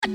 Coucou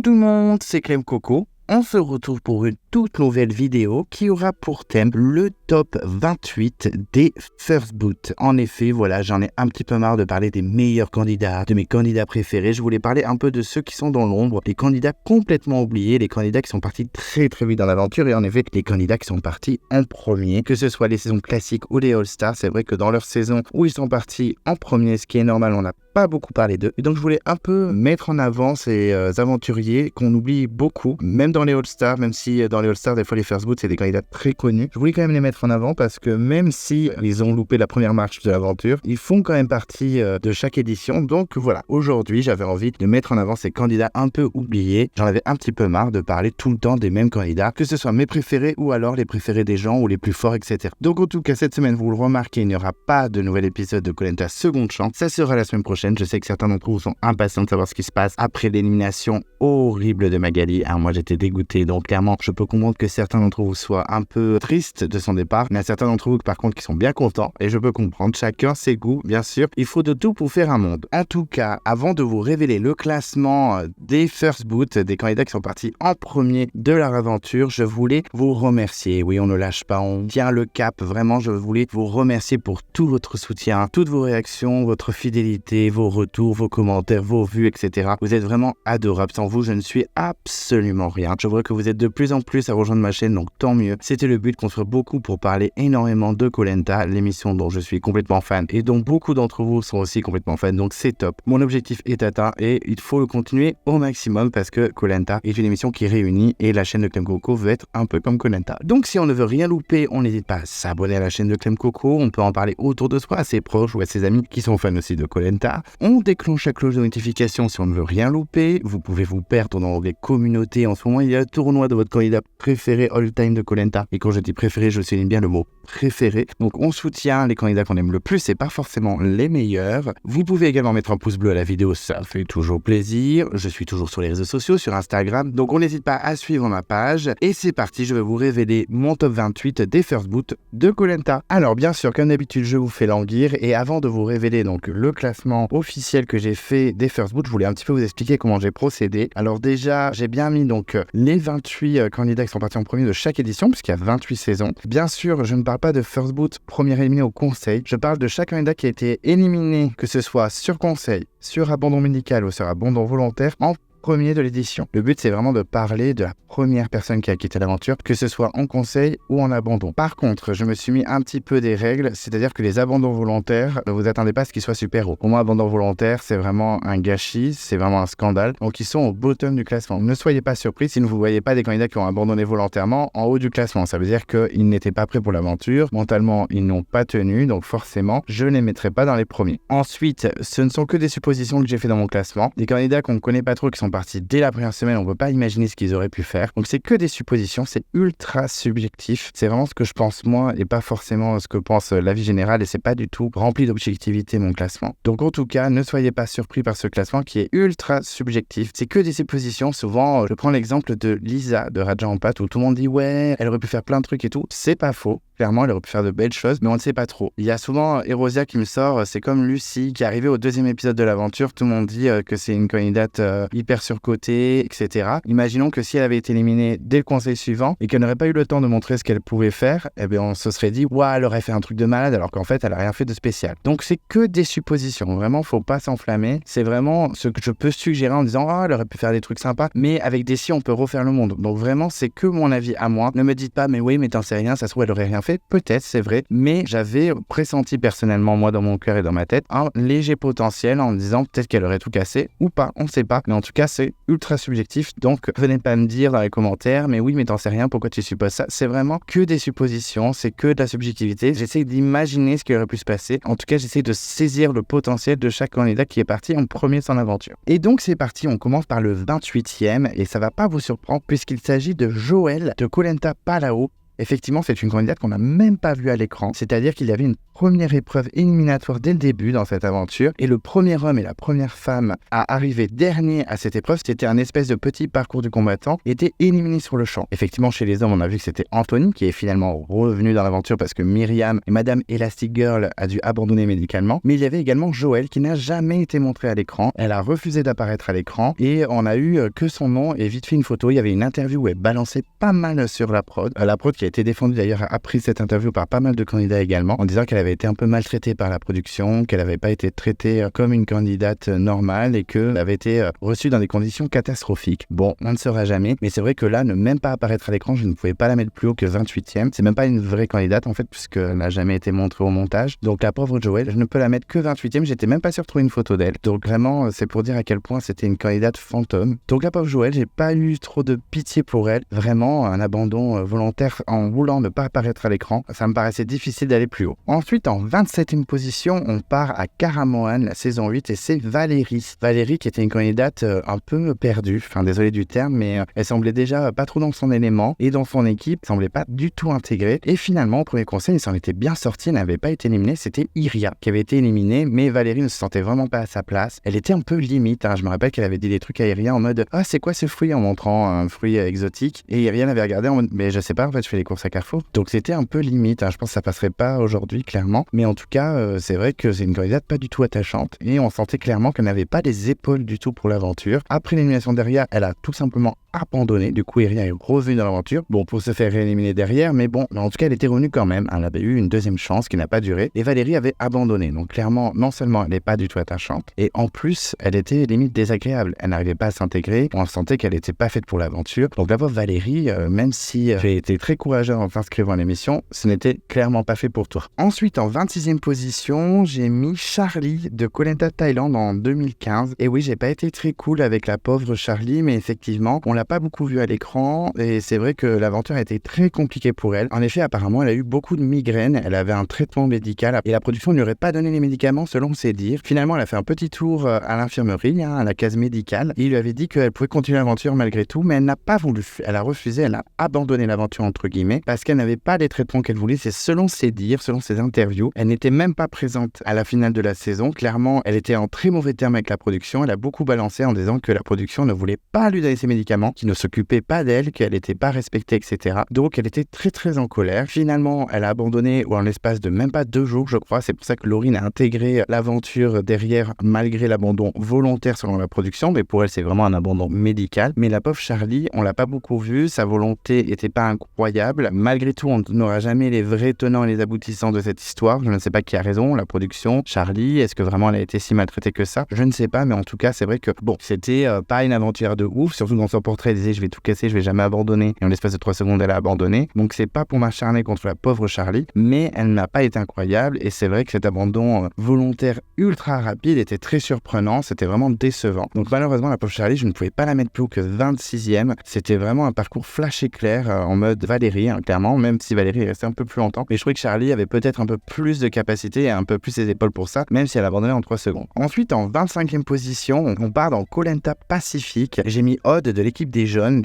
tout le monde, c'est Clem Coco. On se retrouve pour une toute nouvelle vidéo qui aura pour thème le top 28 des First Boot. En effet, voilà, j'en ai un petit peu marre de parler des meilleurs candidats, de mes candidats préférés. Je voulais parler un peu de ceux qui sont dans l'ombre, les candidats complètement oubliés, les candidats qui sont partis très vite dans l'aventure et en effet, les candidats qui sont partis en premier, que ce soit les saisons classiques ou les All-Stars. C'est vrai que dans leur saison où ils sont partis en premier, ce qui est normal, on n'a pas beaucoup parlé d'eux. Et donc, je voulais un peu mettre en avant ces aventuriers qu'on oublie beaucoup, même dans les All-Stars, même si dans les All-Stars, des fois, les First Boot, c'est des candidats très connus. Je voulais quand même les mettre en avant parce que même si ils ont loupé la première marche de l'aventure, ils font quand même partie de chaque édition. Donc, voilà. Aujourd'hui, j'avais envie de mettre en avant ces candidats un peu oubliés. J'en avais un petit peu marre de parler tout le temps des mêmes candidats, que ce soit mes préférés ou alors les préférés des gens ou les plus forts, etc. Donc, en tout cas, cette semaine, vous le remarquez, il n'y aura pas de nouvel épisode de Koh-Lanta Seconde Chance. Ça sera la semaine prochaine. Je sais que certains d'entre vous sont impatients de savoir ce qui se passe après l'élimination horrible de Magali. Alors moi j'étais dégoûté, donc clairement je peux comprendre que certains d'entre vous soient un peu tristes de son départ, mais il y a certains d'entre vous par contre qui sont bien contents et je peux comprendre, chacun ses goûts bien sûr, il faut de tout pour faire un monde. En tout cas, avant de vous révéler le classement des First Boot, des candidats qui sont partis en premier de leur aventure, je voulais vous remercier. Oui, on ne lâche pas, on tient le cap, vraiment je voulais vous remercier pour tout votre soutien, toutes vos réactions, votre fidélité, vos retours, vos commentaires, vos vues, etc. Vous êtes vraiment adorables. Sans vous, je ne suis absolument rien. Je vois que vous êtes de plus en plus à rejoindre ma chaîne, donc tant mieux. C'était le but, construire beaucoup pour parler énormément de Koh-Lanta, l'émission dont je suis complètement fan et dont beaucoup d'entre vous sont aussi complètement fans, donc c'est top. Mon objectif est atteint et il faut le continuer au maximum parce que Koh-Lanta est une émission qui réunit et la chaîne de Clem Coco veut être un peu comme Koh-Lanta. Donc si on ne veut rien louper, on n'hésite pas à s'abonner à la chaîne de Clem Coco, on peut en parler autour de soi, à ses proches ou à ses amis qui sont fans aussi de Koh-Lanta. On déclenche la cloche de notification si on ne veut rien louper. Vous pouvez vous perdre dans les communautés. En ce moment, il y a le tournoi de votre candidat préféré all-time de Koh-Lanta. Et quand je dis préféré, je souligne bien le mot préféré. Donc, on soutient les candidats qu'on aime le plus et pas forcément les meilleurs. Vous pouvez également mettre un pouce bleu à la vidéo, ça fait toujours plaisir. Je suis toujours sur les réseaux sociaux, sur Instagram. Donc, on n'hésite pas à suivre ma page. Et c'est parti, je vais vous révéler mon top 28 des First Boot de Koh-Lanta. Alors, bien sûr, comme d'habitude, je vous fais languir. Et avant de vous révéler donc le classement officiel que j'ai fait des First Boot, je voulais un petit peu vous expliquer comment j'ai procédé. Alors déjà, j'ai bien mis donc les 28 candidats qui sont partis en premier de chaque édition, puisqu'il y a 28 saisons. Bien sûr, je ne parle pas de First Boot premier éliminé au conseil. Je parle de chaque candidat qui a été éliminé, que ce soit sur conseil, sur abandon médical ou sur abandon volontaire, en premier de l'édition. Le but, c'est vraiment de parler de la première personne qui a quitté l'aventure, que ce soit en conseil ou en abandon. Par contre, je me suis mis un petit peu des règles, c'est-à-dire que les abandons volontaires, ne vous attendez pas à ce qu'ils soient super hauts. Pour moi, abandon volontaire, c'est vraiment un gâchis, c'est vraiment un scandale. Donc, ils sont au bottom du classement. Ne soyez pas surpris si vous ne voyez pas des candidats qui ont abandonné volontairement en haut du classement. Ça veut dire qu'ils n'étaient pas prêts pour l'aventure. Mentalement, ils n'ont pas tenu. Donc, forcément, je ne les mettrai pas dans les premiers. Ensuite, ce ne sont que des suppositions que j'ai fait dans mon classement. Des candidats qu'on ne connaît pas trop, qui sont partis dès la première semaine, on ne peut pas imaginer ce qu'ils auraient pu faire. Donc c'est que des suppositions, c'est ultra subjectif. C'est vraiment ce que je pense moi et pas forcément ce que pense l'avis général et c'est pas du tout rempli d'objectivité mon classement. Donc en tout cas, ne soyez pas surpris par ce classement qui est ultra subjectif. C'est que des suppositions. Souvent, je prends l'exemple de Lisa de Raja Ampat où tout le monde dit ouais, elle aurait pu faire plein de trucs et tout. C'est pas faux. Clairement, elle aurait pu faire de belles choses, mais on ne sait pas trop. Il y a souvent Erosia qui me sort, c'est comme Lucie qui est arrivée au deuxième épisode de l'aventure. Tout le monde dit que c'est une candidate hyper surcotée, etc. Imaginons que si elle avait été éliminée dès le conseil suivant et qu'elle n'aurait pas eu le temps de montrer ce qu'elle pouvait faire, eh bien on se serait dit ouais, elle aurait fait un truc de malade alors qu'en fait elle a rien fait de spécial. Donc c'est que des suppositions. Vraiment, faut pas s'enflammer. C'est vraiment ce que je peux suggérer en disant elle aurait pu faire des trucs sympas, mais avec des si on peut refaire le monde. Donc vraiment, c'est que mon avis à moi. Ne me dites pas mais oui, mais t'en sais rien, ça se trouve elle aurait rien fait. Peut-être, c'est vrai, mais j'avais pressenti personnellement, moi, dans mon cœur et dans ma tête, un léger potentiel en me disant peut-être qu'elle aurait tout cassé ou pas, on ne sait pas. Mais en tout cas, c'est ultra subjectif, donc venez pas me dire dans les commentaires, mais oui, mais t'en sais rien, pourquoi tu supposes ça? C'est vraiment que des suppositions, c'est que de la subjectivité. J'essaie d'imaginer ce qui aurait pu se passer. En tout cas, j'essaie de saisir le potentiel de chaque candidat qui est parti en premier de son aventure. Et donc, c'est parti, on commence par le 28e, et ça va pas vous surprendre puisqu'il s'agit de Joël de Koh-Lanta Palao, Effectivement, c'est une candidate qu'on n'a même pas vue à l'écran, c'est-à-dire qu'il y avait une première épreuve éliminatoire dès le début dans cette aventure, et le premier homme et la première femme à arriver dernier à cette épreuve, c'était un espèce de petit parcours du combattant, était éliminé sur le champ. Effectivement, chez les hommes, on a vu que c'était Anthony qui est finalement revenu dans l'aventure parce que Myriam et Madame Elastic Girl a dû abandonner médicalement, mais il y avait également Joël qui n'a jamais été montrée à l'écran. Elle a refusé d'apparaître à l'écran et on a eu que son nom et vite fait une photo. Il y avait une interview où elle balançait pas mal sur la prod qui a été défendue d'ailleurs après cette interview par pas mal de candidats également, en disant qu'elle avait été un peu maltraitée par la production, qu'elle n'avait pas été traitée comme une candidate normale et qu'elle avait été reçue dans des conditions catastrophiques. Bon, on ne saura jamais, mais c'est vrai que là, ne même pas apparaître à l'écran, je ne pouvais pas la mettre plus haut que 28e. C'est même pas une vraie candidate en fait, puisqu'elle n'a jamais été montrée au montage. Donc la pauvre Joël, je ne peux la mettre que 28e, j'étais même pas sûr de trouver une photo d'elle. Donc vraiment, c'est pour dire à quel point c'était une candidate fantôme. Donc la pauvre Joël, j'ai pas eu trop de pitié pour elle. Vraiment, un abandon volontaire en voulant ne pas apparaître à l'écran, ça me paraissait difficile d'aller plus haut. Ensuite, en 27e position, on part à Caramoan, la saison 8, et c'est Valérie. Valérie qui était une candidate un peu perdue, enfin désolé du terme, mais elle semblait déjà pas trop dans son élément, et dans son équipe, elle semblait pas du tout intégrée. Et finalement, au premier conseil, elle s'en était bien sortie, elle n'avait pas été éliminée, c'était Iria qui avait été éliminée, mais Valérie ne se sentait vraiment pas à sa place. Elle était un peu limite, je me rappelle qu'elle avait dit des trucs à Iria en mode « Ah, c'est quoi ce fruit ?» en montrant un fruit exotique, et Iria l'avait regardé en mode « Mais je sais pas, en fait, je fais les courses à Carrefour. » Donc c'était un peu limite, je pense que ça passerait pas aujourd'hui, clairement, mais en tout cas, c'est vrai que c'est une candidate pas du tout attachante, et on sentait clairement qu'elle n'avait pas les épaules du tout pour l'aventure. Après l'élimination d'Iria, elle a tout simplement abandonné, du coup Iria est revenue dans l'aventure, bon, pour se faire rééliminer derrière, mais bon, en tout cas elle était revenue quand même, elle avait eu une deuxième chance qui n'a pas duré, et Valérie avait abandonné, donc clairement, non seulement elle n'est pas du tout attachante, et en plus, elle était limite désagréable, elle n'arrivait pas à s'intégrer, on sentait qu'elle n'était pas faite pour l'aventure, donc la pauvre Valérie, même si j'ai été très courageuse en s'inscrivant à l'émission, ce n'était clairement pas fait pour toi. Ensuite, en 26e position, j'ai mis Charlie de Koh Lanta Thailand en 2015, et oui, j'ai pas été très cool avec la pauvre Charlie, mais effectivement, on l'a pas beaucoup vue à l'écran, et c'est vrai que l'aventure a été très compliquée pour elle. En effet, apparemment, elle a eu beaucoup de migraines, elle avait un traitement médical, et la production ne lui aurait pas donné les médicaments selon ses dires. Finalement, elle a fait un petit tour à l'infirmerie, à la case médicale, et il lui avait dit qu'elle pouvait continuer l'aventure malgré tout, mais elle n'a pas voulu. Elle a refusé, elle a abandonné l'aventure entre guillemets, parce qu'elle n'avait pas les traitements qu'elle voulait, c'est selon ses dires, selon ses interviews. Elle n'était même pas présente à la finale de la saison. Clairement, elle était en très mauvais termes avec la production, elle a beaucoup balancé en disant que la production ne voulait pas lui donner ses médicaments, qui ne s'occupait pas d'elle, qu'elle n'était pas respectée, etc. Donc elle était très très en colère. Finalement, elle a abandonné en l'espace de même pas 2 jours, je crois. C'est pour ça que Laurine a intégré l'aventure derrière, malgré l'abandon volontaire selon la production. Mais pour elle, c'est vraiment un abandon médical. Mais la pauvre Charlie, on l'a pas beaucoup vue. Sa volonté n'était pas incroyable. Malgré tout, on n'aura jamais les vrais tenants et les aboutissants de cette histoire. Je ne sais pas qui a raison, la production, Charlie. Est-ce que vraiment elle a été si maltraitée que ça? Je ne sais pas, mais en tout cas, c'est vrai que bon, c'était pas une aventure de ouf. Surtout dans son portrait, elle disait je vais tout casser, je vais jamais abandonner. Et en l'espace de 3 secondes, elle a abandonné. Donc c'est pas pour m'acharner contre la pauvre Charlie, mais elle n'a pas été incroyable. Et c'est vrai que cet abandon volontaire ultra rapide était très surprenant. C'était vraiment décevant. Donc malheureusement, la pauvre Charlie, je ne pouvais pas la mettre plus haut que 26e. C'était vraiment un parcours flash éclair en mode Valérie, clairement, même si Valérie est restée un peu plus longtemps. Mais je trouvais que Charlie avait peut-être un peu plus de capacité et un peu plus ses épaules pour ça, même si elle abandonnait en 3 secondes. Ensuite, en 25e position, on part dans Koh Lanta Pacific. J'ai mis Odd de l'équipe des jeunes.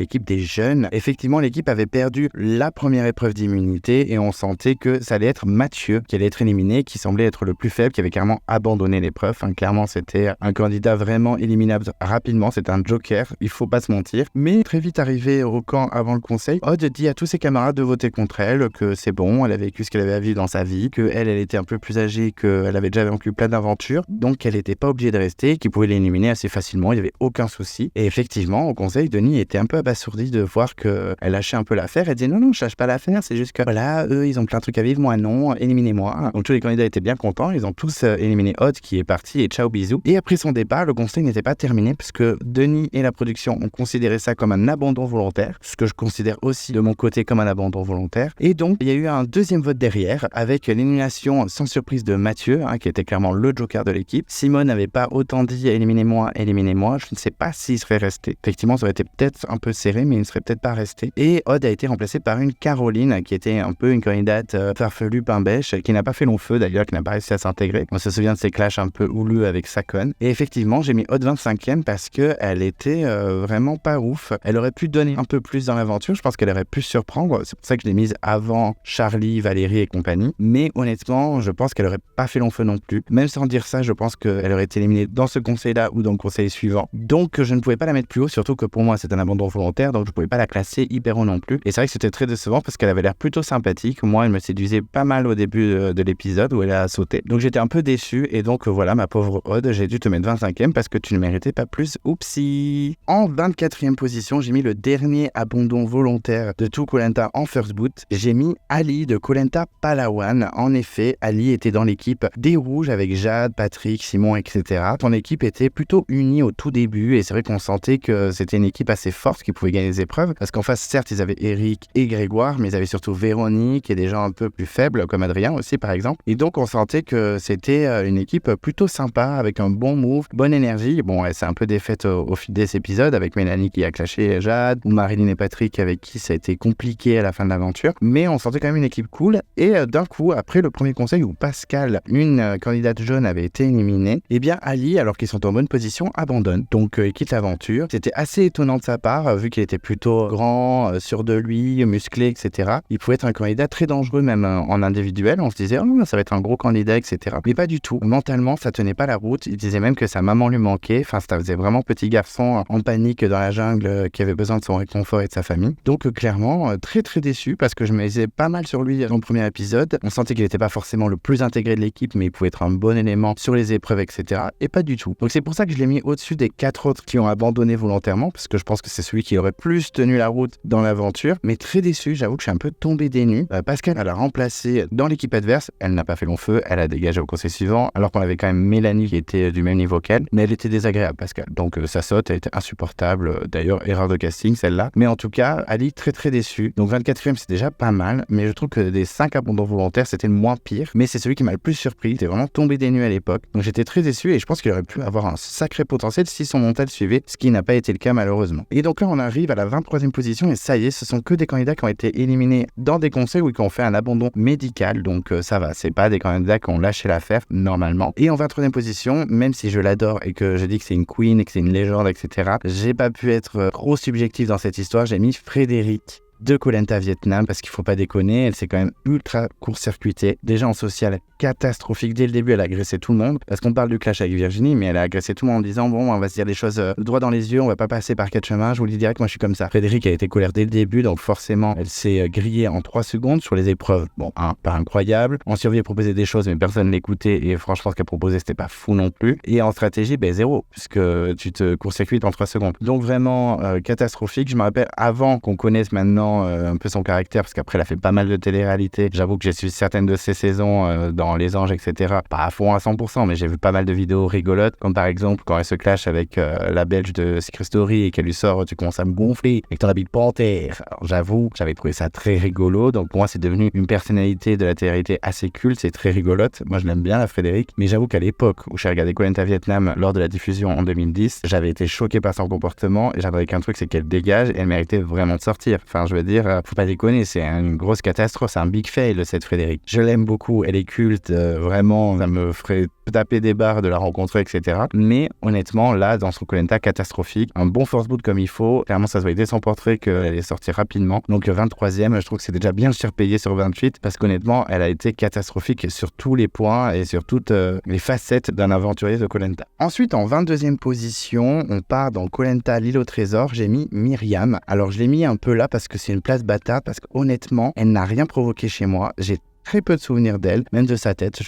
Effectivement, l'équipe avait perdu la première épreuve d'immunité et on sentait que ça allait être Mathieu qui allait être éliminé, qui semblait être le plus faible, qui avait carrément abandonné l'épreuve. Clairement, c'était un candidat vraiment éliminable rapidement. C'était un joker, il faut pas se mentir. Mais très vite arrivé au camp avant le conseil, Odd dit à tous ses camarades de voter contre elle, que c'est bon, elle avait vécu ce qu'elle avait à vivre dans sa vie, qu'elle était un peu plus âgée, qu'elle avait déjà vécu plein d'aventures, donc elle n'était pas obligée de rester, qu'il pouvait l'éliminer assez facilement, il n'y avait aucun souci. Et effectivement, au conseil, Denis était un peu abasourdi de voir qu'elle lâchait un peu l'affaire. Elle disait non, je lâche pas l'affaire, c'est juste que voilà, eux, ils ont plein de trucs à vivre, moi non, éliminez-moi. Donc tous les candidats étaient bien contents, ils ont tous éliminé Odd qui est parti et ciao bisous. Et après son départ, le conseil n'était pas terminé parce que Denis et la production ont considéré ça comme un abandon volontaire, ce que je considère aussi de mon côté comme un abandon volontaire. Et donc, il y a eu un deuxième vote derrière avec l'élimination sans surprise de Mathieu, qui était clairement le joker de l'équipe. Simone n'avait pas autant dit éliminez-moi. Je ne sais pas s'il serait resté. Effectivement, ça aurait été peut-être un peu serré, mais il ne serait peut-être pas resté. Et Odd a été remplacé par une Caroline qui était un peu une candidate farfelue, pain bêche, qui n'a pas fait long feu d'ailleurs, qui n'a pas réussi à s'intégrer. On se souvient de ses clashs un peu houleux avec Sakon. Et effectivement, j'ai mis Odd 25e parce qu'elle était vraiment pas ouf. Elle aurait pu donner un peu plus dans l'aventure. Je pense qu'elle aurait pu surprendre. C'est pour ça que je l'ai mise avant Charlie, Valérie et compagnie. Mais honnêtement, je pense qu'elle aurait pas fait long feu non plus. Même sans dire ça, je pense qu'elle aurait été éliminée dans ce conseil-là ou dans le conseil suivant. Donc, je ne pouvais pas la mettre plus haut, surtout que pour moi, c'est un abandon volontaire, donc je pouvais pas la classer hyper haut non plus. Et c'est vrai que c'était très décevant parce qu'elle avait l'air plutôt sympathique. Moi, elle me séduisait pas mal au début de l'épisode où elle a sauté. Donc, j'étais un peu déçu. Et donc, voilà, ma pauvre Aude, j'ai dû te mettre 25e parce que tu ne méritais pas plus. Oupsie. En 24e position, j'ai mis le dernier abandon volontaire de tout Koh Lanta en first boot. J'ai mis Ali de Koh Lanta Palawan. En effet, Ali était dans l'équipe des Rouges avec Jade, Patrick, Simon, etc. Son équipe était plutôt unie au tout début et c'est vrai qu'on sentait que c'était une équipe assez forte qui pouvait gagner les épreuves parce qu'en face, certes, ils avaient Eric et Grégoire, mais ils avaient surtout Véronique et des gens un peu plus faibles comme Adrien aussi, par exemple. Et donc, on sentait que c'était une équipe plutôt sympa avec un bon move, bonne énergie. Bon, elle s'est un peu défaite au fil des épisodes avec Mélanie qui a clashé Jade ou Marilyn et Patrick avec qui ça a été compliqué à la fin de l'aventure. Mais on sentait quand même une équipe cool. Et d'un coup, après le premier conseil où Pascal, une candidate jeune, avait été éliminée, eh bien Ali, alors qu'ils sont en bonne position, abandonne. Donc il quitte l'aventure. C'était assez étonnant de sa part, vu qu'il était plutôt grand, sûr de lui, musclé, etc. Il pouvait être un candidat très dangereux même en individuel. On se disait, oh, ça va être un gros candidat, etc. Mais pas du tout. Mentalement, ça tenait pas la route. Il disait même que sa maman lui manquait. Enfin, ça faisait vraiment petit garçon en panique dans la jungle qui avait besoin de son réconfort et de sa famille. Donc clairement, très très déçu parce que je me misais pas mal sur lui dans le premier épisode. On sentait qu'il n'était pas forcément le plus intégré de l'équipe, mais il pouvait être un bon élément sur les épreuves, etc. Et pas du tout. Donc c'est pour ça que je l'ai mis au-dessus des 4 autres qui ont abandonné volontairement, parce que je pense que c'est celui qui aurait plus tenu la route dans l'aventure. Mais très déçu, j'avoue que je suis un peu tombé des nues. Pascal, elle a remplacé dans l'équipe adverse. Elle n'a pas fait long feu, elle a dégagé au conseil suivant, alors qu'on avait quand même Mélanie qui était du même niveau qu'elle. Mais elle était désagréable, Pascal. Donc sa saute, elle était insupportable. D'ailleurs, erreur de casting, celle-là. Mais en tout cas, Ali, très très déçu. Donc 24e, c'est déjà pas mal. Mais je trouve que des 5 abandons volontaires, c'était le moins pire. Mais c'est celui qui m'a le plus surpris. J'étais vraiment tombé des nues à l'époque. Donc j'étais très déçu et je pense qu'il aurait pu avoir un sacré potentiel si son mental suivait, ce qui n'a pas été le cas malheureusement. Et donc là, on arrive à la 23e position et ça y est, ce sont que des candidats qui ont été éliminés dans des conseils ou qui ont fait un abandon médical. Donc ça va, c'est pas des candidats qui ont lâché l'affaire normalement. Et en 23e position, même si je l'adore et que je dis que c'est une queen et que c'est une légende, etc., j'ai pas pu être trop subjectif dans cette histoire. J'ai mis Frédéric de Koh Lanta Vietnam parce qu'il faut pas déconner, elle s'est quand même ultra court-circuitée. Déjà en social catastrophique dès le début, elle a agressé tout le monde parce qu'on parle du clash avec Virginie, mais elle a agressé tout le monde en disant bon, on va se dire des choses droit dans les yeux, on va pas passer par 4 chemins, je vous le dis direct, moi je suis comme ça. Frédéric a été colère dès le début, donc forcément elle s'est grillée en 3 secondes sur les épreuves. Bon, pas incroyable. En survie, elle proposait des choses mais personne l'écoutait et franchement ce qu'elle proposait c'était pas fou non plus. Et en stratégie, zéro, puisque tu te court-circuites en 3 secondes. Donc vraiment catastrophique. Je me rappelle avant qu'on connaisse maintenant un peu son caractère, parce qu'après elle a fait pas mal de télé-réalité. J'avoue que j'ai suivi certaines de ses saisons dans Les Anges, etc. Pas à fond à 100%, mais j'ai vu pas mal de vidéos rigolotes, comme par exemple quand elle se clash avec la Belge de Secret Story et qu'elle lui sort tu commences à me gonfler avec ton habit de panthère. Alors j'avoue, j'avais trouvé ça très rigolo, donc pour moi c'est devenu une personnalité de la télé-réalité assez culte, c'est très rigolote. Moi je l'aime bien, la Frédéric, mais j'avoue qu'à l'époque où j'ai regardé Koh Lanta Vietnam lors de la diffusion en 2010, j'avais été choqué par son comportement et j'avais qu'un truc, c'est qu'elle dégage et elle méritait vraiment de sortir. Enfin, je veux dire, faut pas déconner, c'est une grosse catastrophe, c'est un big fail cette Frédéric. Je l'aime beaucoup, elle est culte, vraiment, ça me ferait taper des barres de la rencontrer, etc. Mais honnêtement, là, dans son Koh Lanta, catastrophique, un bon force boot comme il faut, clairement ça se voyait dès son portrait qu'elle est sortie rapidement. Donc 23e, je trouve que c'est déjà bien surpayé sur 28 parce qu'honnêtement, elle a été catastrophique sur tous les points et sur toutes les facettes d'un aventurier de Koh Lanta. Ensuite, en 22e position, on part dans Koh Lanta, l'île au trésor, j'ai mis Myriam. Alors je l'ai mis un peu là parce que c'est une place bâtarde, parce qu'honnêtement, elle n'a rien provoqué chez moi. J'ai très peu de souvenirs d'elle, même de sa tête.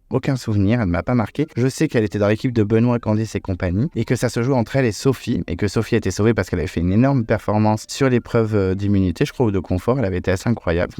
Aucun souvenir, elle ne m'a pas marqué. Je sais qu'elle était dans l'équipe de Benoît, Candice et compagnie, et que ça se joue entre elle et Sophie, et que Sophie a été sauvée parce qu'elle avait fait une énorme performance sur l'épreuve d'immunité, je crois, ou de confort. Elle avait été assez incroyable.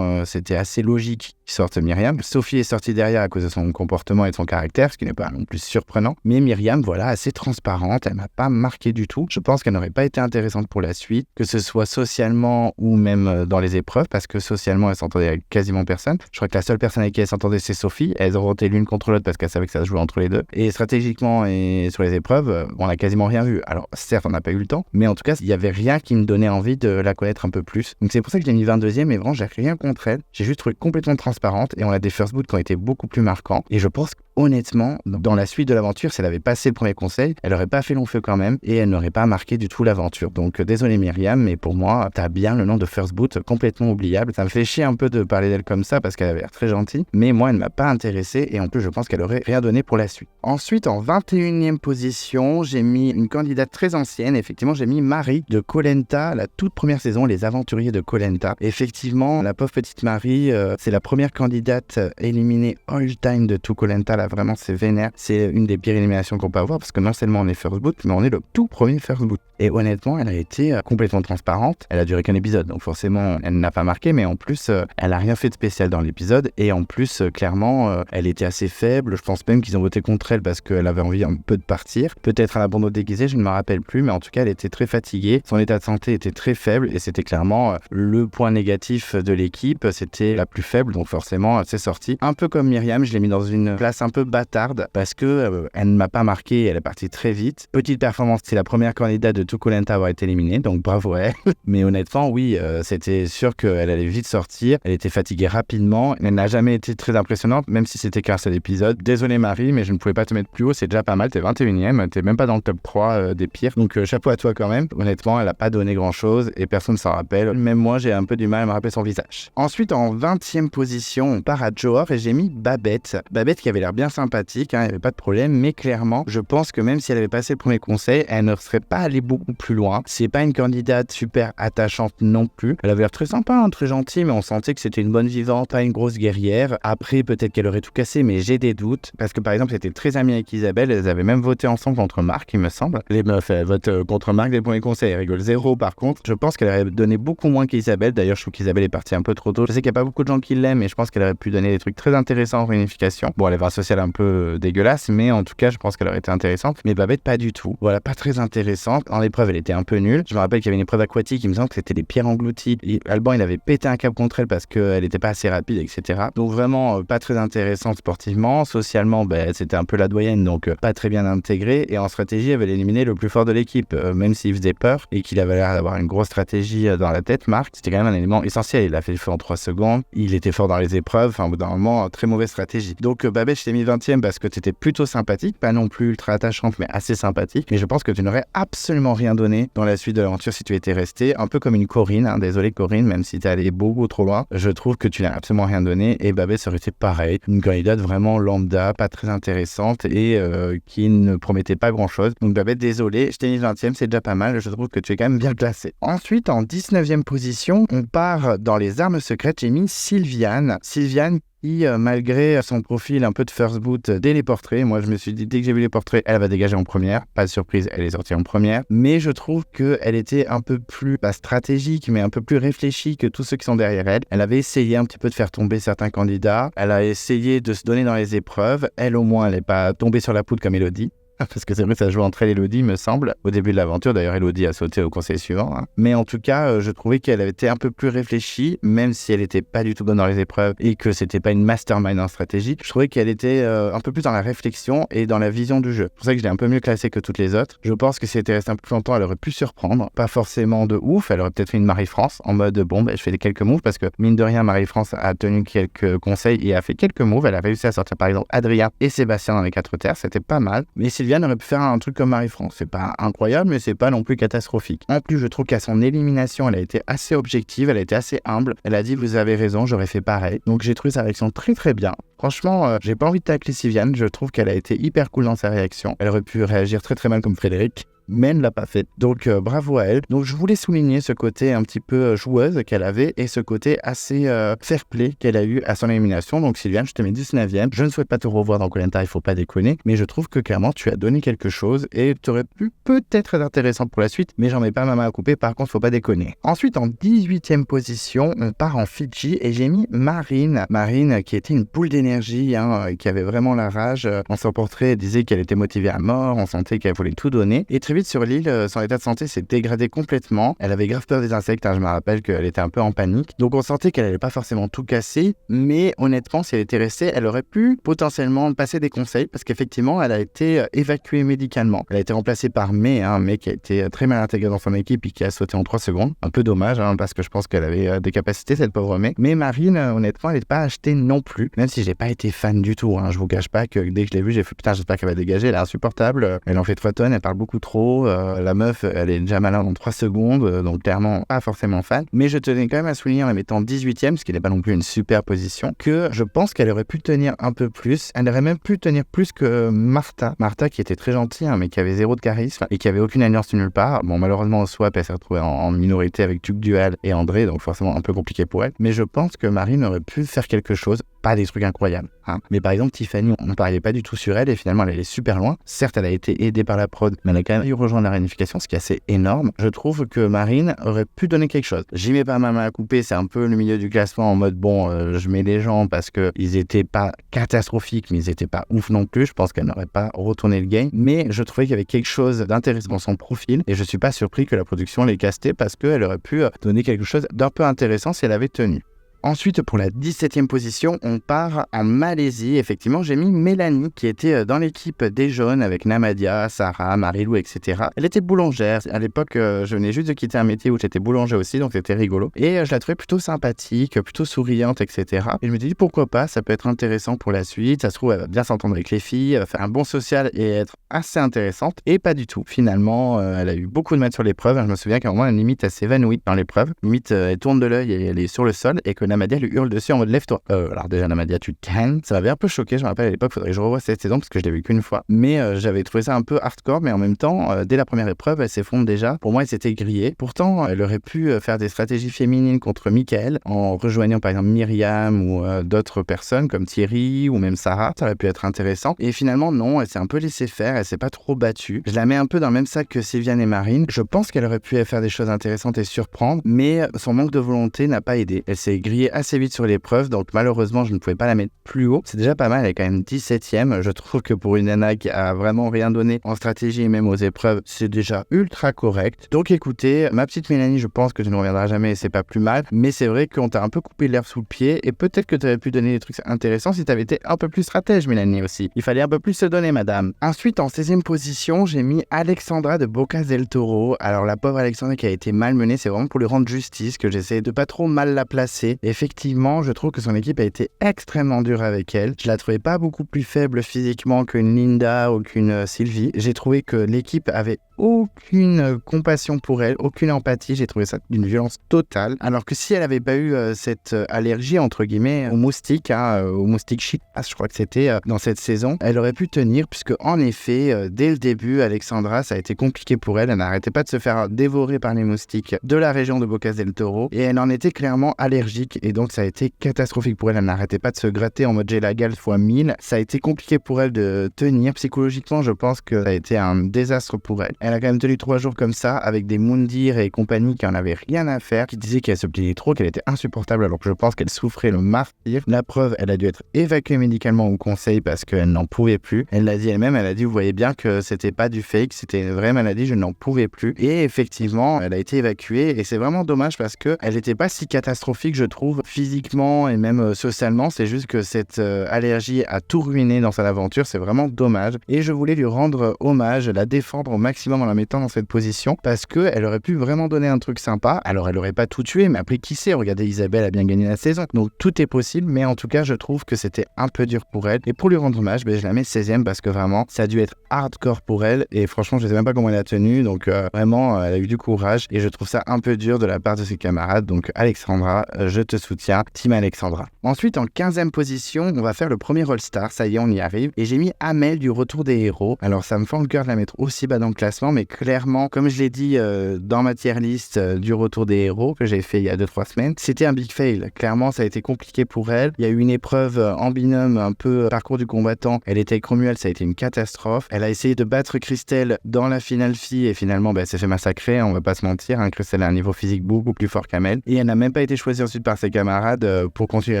C'était assez logique qu'ils sortent Myriam. Sophie est sortie derrière à cause de son comportement et de son caractère, ce qui n'est pas non plus surprenant. Mais Myriam, voilà, assez transparente, elle m'a pas marqué du tout. Je pense qu'elle n'aurait pas été intéressante pour la suite, que ce soit socialement ou même dans les épreuves, parce que socialement, elle s'entendait avec quasiment personne. Je crois que la seule personne avec qui elle s'entendait, c'est Sophie. Elles auraient monter l'une contre l'autre parce qu'elle savait que ça se jouait entre les deux. Et stratégiquement et sur les épreuves, on n'a quasiment rien vu. Alors certes, on n'a pas eu le temps, mais en tout cas, il n'y avait rien qui me donnait envie de la connaître un peu plus. Donc c'est pour ça que je l'ai mis 22e, mais vraiment, j'ai rien contre elle. J'ai juste trouvé complètement transparente et on a des first boots qui ont été beaucoup plus marquants. Et je pense honnêtement, dans la suite de l'aventure, si elle avait passé le premier conseil, elle aurait pas fait long feu quand même et elle n'aurait pas marqué du tout l'aventure. Donc désolé Myriam, mais pour moi, t'as bien le nom de First Boot complètement oubliable. Ça me fait chier un peu de parler d'elle comme ça parce qu'elle avait l'air très gentille, mais moi elle m'a pas intéressé et en plus je pense qu'elle aurait rien donné pour la suite. Ensuite, en 21e position, j'ai mis une candidate très ancienne. Effectivement, j'ai mis Marie de Koh Lanta, la toute première saison, Les Aventuriers de Koh Lanta. Effectivement, la pauvre petite Marie, c'est la première candidate éliminée all time de tout Koh Lanta. Là, vraiment, c'est vénère. C'est une des pires éliminations qu'on peut avoir parce que non seulement on est first boot, mais on est le tout premier first boot. Et honnêtement, elle a été complètement transparente. Elle a duré qu'un épisode, donc forcément, elle n'a pas marqué, mais en plus, elle a rien fait de spécial dans l'épisode. Et en plus, clairement, elle était assez faible. Je pense même qu'ils ont voté contre elle parce qu'elle avait envie un peu de partir. Peut-être à l'abandon déguisé, je ne me rappelle plus, mais en tout cas, elle était très fatiguée. Son état de santé était très faible et c'était clairement le point négatif de l'équipe. C'était la plus faible, donc forcément, c'est sorti. Un peu comme Myriam, je l'ai mis dans une place un peu bâtarde parce que elle ne m'a pas marqué. Elle est partie très vite. Petite performance, c'est la première candidate de tout Koh Lanta à avoir été éliminée, donc bravo à elle. Mais honnêtement, oui, c'était sûr qu'elle allait vite sortir. Elle était fatiguée rapidement. Elle n'a jamais été très impressionnante, même si c'était qu'un seul épisode. Désolé Marie, mais je ne pouvais pas te mettre plus haut. C'est déjà pas mal. T'es 21e. T'es même pas dans le top 3 des pires. Donc chapeau à toi quand même. Honnêtement, elle a pas donné grand chose et personne s'en rappelle. Même moi, j'ai un peu du mal à me rappeler son visage. Ensuite, en 20e position, on part à Johor et j'ai mis Babette. Babette qui avait l'air bien sympathique, il n'y avait pas de problème, mais clairement, je pense que même si elle avait passé le premier conseil, elle ne serait pas allée beaucoup plus loin. C'est pas une candidate super attachante non plus. Elle avait l'air très sympa, hein, très gentille, mais on sentait que c'était une bonne vivante, pas une grosse guerrière. Après, peut-être qu'elle aurait tout cassé, mais j'ai des doutes. Parce que par exemple, elle était très amie avec Isabelle, elles avaient même voté ensemble contre Marc, il me semble. Les meufs, elles votent contre Marc des premiers conseils, elles rigolent zéro par contre. Je pense qu'elle aurait donné beaucoup moins qu'Isabelle. D'ailleurs, je trouve qu'Isabelle est partie un peu trop tôt. Je sais qu'il n'y a pas beaucoup de gens qui l'aiment, mais je pense qu'elle aurait pu donner des trucs très intéressants en réunification. Bon, elle avait un social un peu dégueulasse, mais en tout cas, je pense qu'elle aurait été intéressante. Mais Babette, pas du tout. Voilà, pas très intéressante. En épreuve, elle était un peu nulle. Je me rappelle qu'il y avait une épreuve aquatique, il me semble que c'était les pierres englouties. Et Alban, il avait pété un câble contre elle parce qu'elle n'était pas assez rapide, etc. Donc vraiment, pas très intéressante sportivement. Socialement, c'était un peu la doyenne, donc pas très bien intégrée. Et en stratégie, elle avait éliminé le plus fort de l'équipe, même s'il faisait peur et qu'il avait l'air d'avoir une grosse stratégie dans la tête. Marc, c'était quand même un élément essentiel. Il a fait le feu en 3 secondes. Il était fort dans les épreuves. Enfin, au bout d'un moment, très mauvaise stratégie. Donc, Babette, je t'ai mis 20e parce que tu étais plutôt sympathique. Pas non plus ultra attachante, mais assez sympathique. Mais je pense que tu n'aurais absolument rien donné dans la suite de l'aventure si tu étais resté. Un peu comme une Corinne. Désolé, Corinne, même si t'es allé beaucoup trop loin. Je trouve que tu n'as absolument rien donné. Et Babette, ça aurait été pareil. Une candidate vraiment lambda, pas très intéressante et qui ne promettait pas grand-chose. Donc, Babette, désolé, je t'ai mis 20e, c'est déjà pas mal. Je trouve que tu es quand même bien classé. Ensuite, en 19e position, on part dans les armes secrètes. J'ai mis Sylviane. Sylviane qui, malgré son profil un peu de first boot dès les portraits, moi je me suis dit, dès que j'ai vu les portraits, elle va dégager en première. Pas de surprise, elle est sortie en première. Mais je trouve qu'elle était un peu plus, pas stratégique, mais un peu plus réfléchie que tous ceux qui sont derrière elle. Elle avait essayé un petit peu de faire tomber certains candidats. Elle a essayé de se donner dans les épreuves. Elle, au moins, elle n'est pas tombée sur la poudre comme Elodie. Parce que c'est vrai que ça joue entre elle et Elodie, me semble, au début de l'aventure. D'ailleurs, Elodie a sauté au conseil suivant. Mais en tout cas, je trouvais qu'elle avait été un peu plus réfléchie, même si elle n'était pas du tout bonne dans les épreuves et que c'était pas une mastermind en stratégie. Je trouvais qu'elle était un peu plus dans la réflexion et dans la vision du jeu. C'est pour ça que je l'ai un peu mieux classée que toutes les autres. Je pense que si elle était restée un peu plus longtemps, elle aurait pu surprendre. Pas forcément de ouf. Elle aurait peut-être fait une Marie-France en mode je fais quelques moves parce que mine de rien, Marie-France a tenu quelques conseils et a fait quelques moves. Elle a réussi à sortir par exemple Adrien et Sébastien dans les 4 terres. C'était pas mal. Mais Sylviane aurait pu faire un truc comme Marie-France. C'est pas incroyable, mais c'est pas non plus catastrophique. En plus, je trouve qu'à son élimination, elle a été assez objective, elle a été assez humble. Elle a dit, vous avez raison, j'aurais fait pareil. Donc j'ai trouvé sa réaction très très bien. Franchement, j'ai pas envie de tacler Sylviane. Je trouve qu'elle a été hyper cool dans sa réaction. Elle aurait pu réagir très très mal comme Frédéric, mais elle ne l'a pas fait. Donc bravo à elle. Donc je voulais souligner ce côté un petit peu joueuse qu'elle avait et ce côté assez fair play qu'elle a eu à son élimination. Donc Sylviane, je te mets 19e. Je ne souhaite pas te revoir dans Koh Lanta, il faut pas déconner, mais je trouve que clairement tu as donné quelque chose et tu aurais pu peut-être être intéressant pour la suite, mais j'en mets pas ma main à couper, par contre faut pas déconner. Ensuite, en 18e position, on part en Fidji et j'ai mis Marine. Marine qui était une boule d'énergie, qui avait vraiment la rage. Dans son portrait, elle disait qu'elle était motivée à mort, on sentait qu'elle voulait tout donner. Et très vite sur l'île, son état de santé s'est dégradé complètement. Elle avait grave peur des insectes, je me rappelle qu'elle était un peu en panique. Donc on sentait qu'elle allait pas forcément tout casser, mais honnêtement, si elle était restée, elle aurait pu potentiellement passer des conseils parce qu'effectivement, elle a été évacuée médicalement. Elle a été remplacée par May, May qui a été très mal intégrée dans son équipe et qui a sauté en 3 secondes. Un peu dommage, parce que je pense qu'elle avait des capacités, cette pauvre May. Mais Marine, honnêtement, elle n'est pas achetée non plus, même si j'ai pas été fan du tout. Je vous cache pas que dès que je l'ai vue, j'ai fait putain, j'espère qu'elle va dégager. Elle est insupportable. Elle en fait 3 tonnes, elle parle beaucoup trop. La meuf, elle est déjà malade en 3 secondes, donc clairement pas forcément fan. Mais je tenais quand même à souligner en la mettant 18e, ce qui n'est pas non plus une super position, que je pense qu'elle aurait pu tenir un peu plus. Elle aurait même pu tenir plus que Martha. Martha qui était très gentille, mais qui avait zéro de charisme et qui avait aucune alliance nulle part. Bon, malheureusement, au swap, elle s'est retrouvée en minorité avec Tuc Dual et André, donc forcément un peu compliqué pour elle. Mais je pense que Marine aurait pu faire quelque chose, pas des trucs incroyables. Mais par exemple, Tiffany, on ne parlait pas du tout sur elle et finalement, elle allait super loin. Certes, elle a été aidée par la prod, mais elle a quand même eu rejoindre la réunification, ce qui est assez énorme. Je trouve que Marine aurait pu donner quelque chose. J'y mets pas ma main à couper, c'est un peu le milieu du classement en mode je mets les gens parce qu'ils étaient pas catastrophiques, mais ils étaient pas ouf non plus. Je pense qu'elle n'aurait pas retourné le game, mais je trouvais qu'il y avait quelque chose d'intéressant dans son profil et je suis pas surpris que la production l'ait castée parce qu'elle aurait pu donner quelque chose d'un peu intéressant si elle avait tenu. Ensuite, pour la 17e position, on part en Malaisie. Effectivement, j'ai mis Mélanie qui était dans l'équipe des jaunes avec Namadia, Sarah, Marilou, etc. Elle était boulangère. À l'époque, je venais juste de quitter un métier où j'étais boulanger aussi, donc c'était rigolo. Et je la trouvais plutôt sympathique, plutôt souriante, etc. Et je me dis pourquoi pas, ça peut être intéressant pour la suite. Ça se trouve, elle va bien s'entendre avec les filles, elle va faire un bon social et être assez intéressante. Et pas du tout. Finalement, elle a eu beaucoup de mal sur l'épreuve. Je me souviens qu'à un moment, limite, elle s'évanouit dans l'épreuve. Limite, elle tourne de l'œil et elle est sur le sol et que Namadia lui hurle dessus en mode lève-toi. Alors déjà Namadia, tu t'aimes. Ça m'avait un peu choqué, je me rappelle à l'époque, faudrait que je revoie cette saison parce que je l'ai vu qu'une fois. Mais j'avais trouvé ça un peu hardcore, mais en même temps, dès la première épreuve, elle s'effondre déjà. Pour moi, elle s'était grillée. Pourtant, elle aurait pu faire des stratégies féminines contre Michael en rejoignant par exemple Myriam ou d'autres personnes comme Thierry ou même Sarah. Ça aurait pu être intéressant. Et finalement, non, elle s'est un peu laissée faire, elle s'est pas trop battue. Je la mets un peu dans le même sac que Sylviane et Marine. Je pense qu'elle aurait pu faire des choses intéressantes et surprendre, mais son manque de volonté n'a pas aidé. Elle s'est grillée assez vite sur l'épreuve, donc malheureusement je ne pouvais pas la mettre plus haut. C'est déjà pas mal, elle est quand même 17e. Je trouve que pour une nana qui a vraiment rien donné en stratégie et même aux épreuves, c'est déjà ultra correct. Donc écoutez, ma petite Mélanie, je pense que tu ne reviendras jamais et c'est pas plus mal, mais c'est vrai qu'on t'a un peu coupé l'herbe sous le pied et peut-être que tu aurais pu donner des trucs intéressants si tu avais été un peu plus stratège, Mélanie aussi. Il fallait un peu plus se donner, madame. Ensuite, en 16e position, j'ai mis Alexandra de Bocas del Toro. Alors la pauvre Alexandra qui a été malmenée, c'est vraiment pour lui rendre justice que j'essaie de pas trop mal la placer. Effectivement, je trouve que son équipe a été extrêmement dure avec elle. Je la trouvais pas beaucoup plus faible physiquement qu'une Linda ou qu'une Sylvie. J'ai trouvé que l'équipe avait aucune compassion pour elle, aucune empathie. J'ai trouvé ça d'une violence totale. Alors que si elle avait pas eu cette allergie entre guillemets aux moustiques, aux moustiques chitas, je crois que c'était dans cette saison, elle aurait pu tenir puisque en effet, dès le début, Alexandra, ça a été compliqué pour elle. Elle n'arrêtait pas de se faire dévorer par les moustiques de la région de Bocas del Toro et elle en était clairement allergique et donc ça a été catastrophique pour elle. Elle n'arrêtait pas de se gratter en mode j'ai la gale fois 1000. Ça a été compliqué pour elle de tenir. Psychologiquement, je pense que ça a été un désastre pour elle. Elle a quand même tenu 3 jours comme ça avec des Moundir et compagnie qui en avaient rien à faire, qui disaient qu'elle se plaignait trop, qu'elle était insupportable alors que je pense qu'elle souffrait le martyre. La preuve, elle a dû être évacuée médicalement au conseil parce qu'elle n'en pouvait plus. Elle l'a dit elle-même, elle a dit vous voyez bien que c'était pas du fake, c'était une vraie maladie, je n'en pouvais plus. Et effectivement, elle a été évacuée et c'est vraiment dommage parce que elle n'était pas si catastrophique je trouve physiquement et même socialement. C'est juste que cette allergie a tout ruiné dans son aventure, c'est vraiment dommage. Et je voulais lui rendre hommage, la défendre au maximum en la mettant dans cette position parce qu'elle aurait pu vraiment donner un truc sympa. Alors elle aurait pas tout tué, mais après qui sait, regardez, Isabelle a bien gagné la saison. Donc tout est possible, mais en tout cas je trouve que c'était un peu dur pour elle. Et pour lui rendre hommage, je la mets 16e parce que vraiment ça a dû être hardcore pour elle. Et franchement je sais même pas comment elle a tenu. Donc vraiment elle a eu du courage et je trouve ça un peu dur de la part de ses camarades. Donc Alexandra, je te soutiens, team Alexandra. Ensuite en 15e position, on va faire le premier All-Star, ça y est on y arrive. Et j'ai mis Amel du Retour des Héros. Alors ça me fend le cœur de la mettre aussi bas dans le classement, mais clairement, comme je l'ai dit dans ma tier list du Retour des Héros que j'ai fait il y a 2-3 semaines, c'était un big fail. Clairement, ça a été compliqué pour elle. Il y a eu une épreuve en binôme, un peu parcours du combattant. Elle était avec Romuald, ça a été une catastrophe. Elle a essayé de battre Christelle dans la finale fille et finalement, elle s'est fait massacrer, on va pas se mentir. Christelle a un niveau physique beaucoup plus fort qu'Amel. Et elle n'a même pas été choisie ensuite par ses camarades pour continuer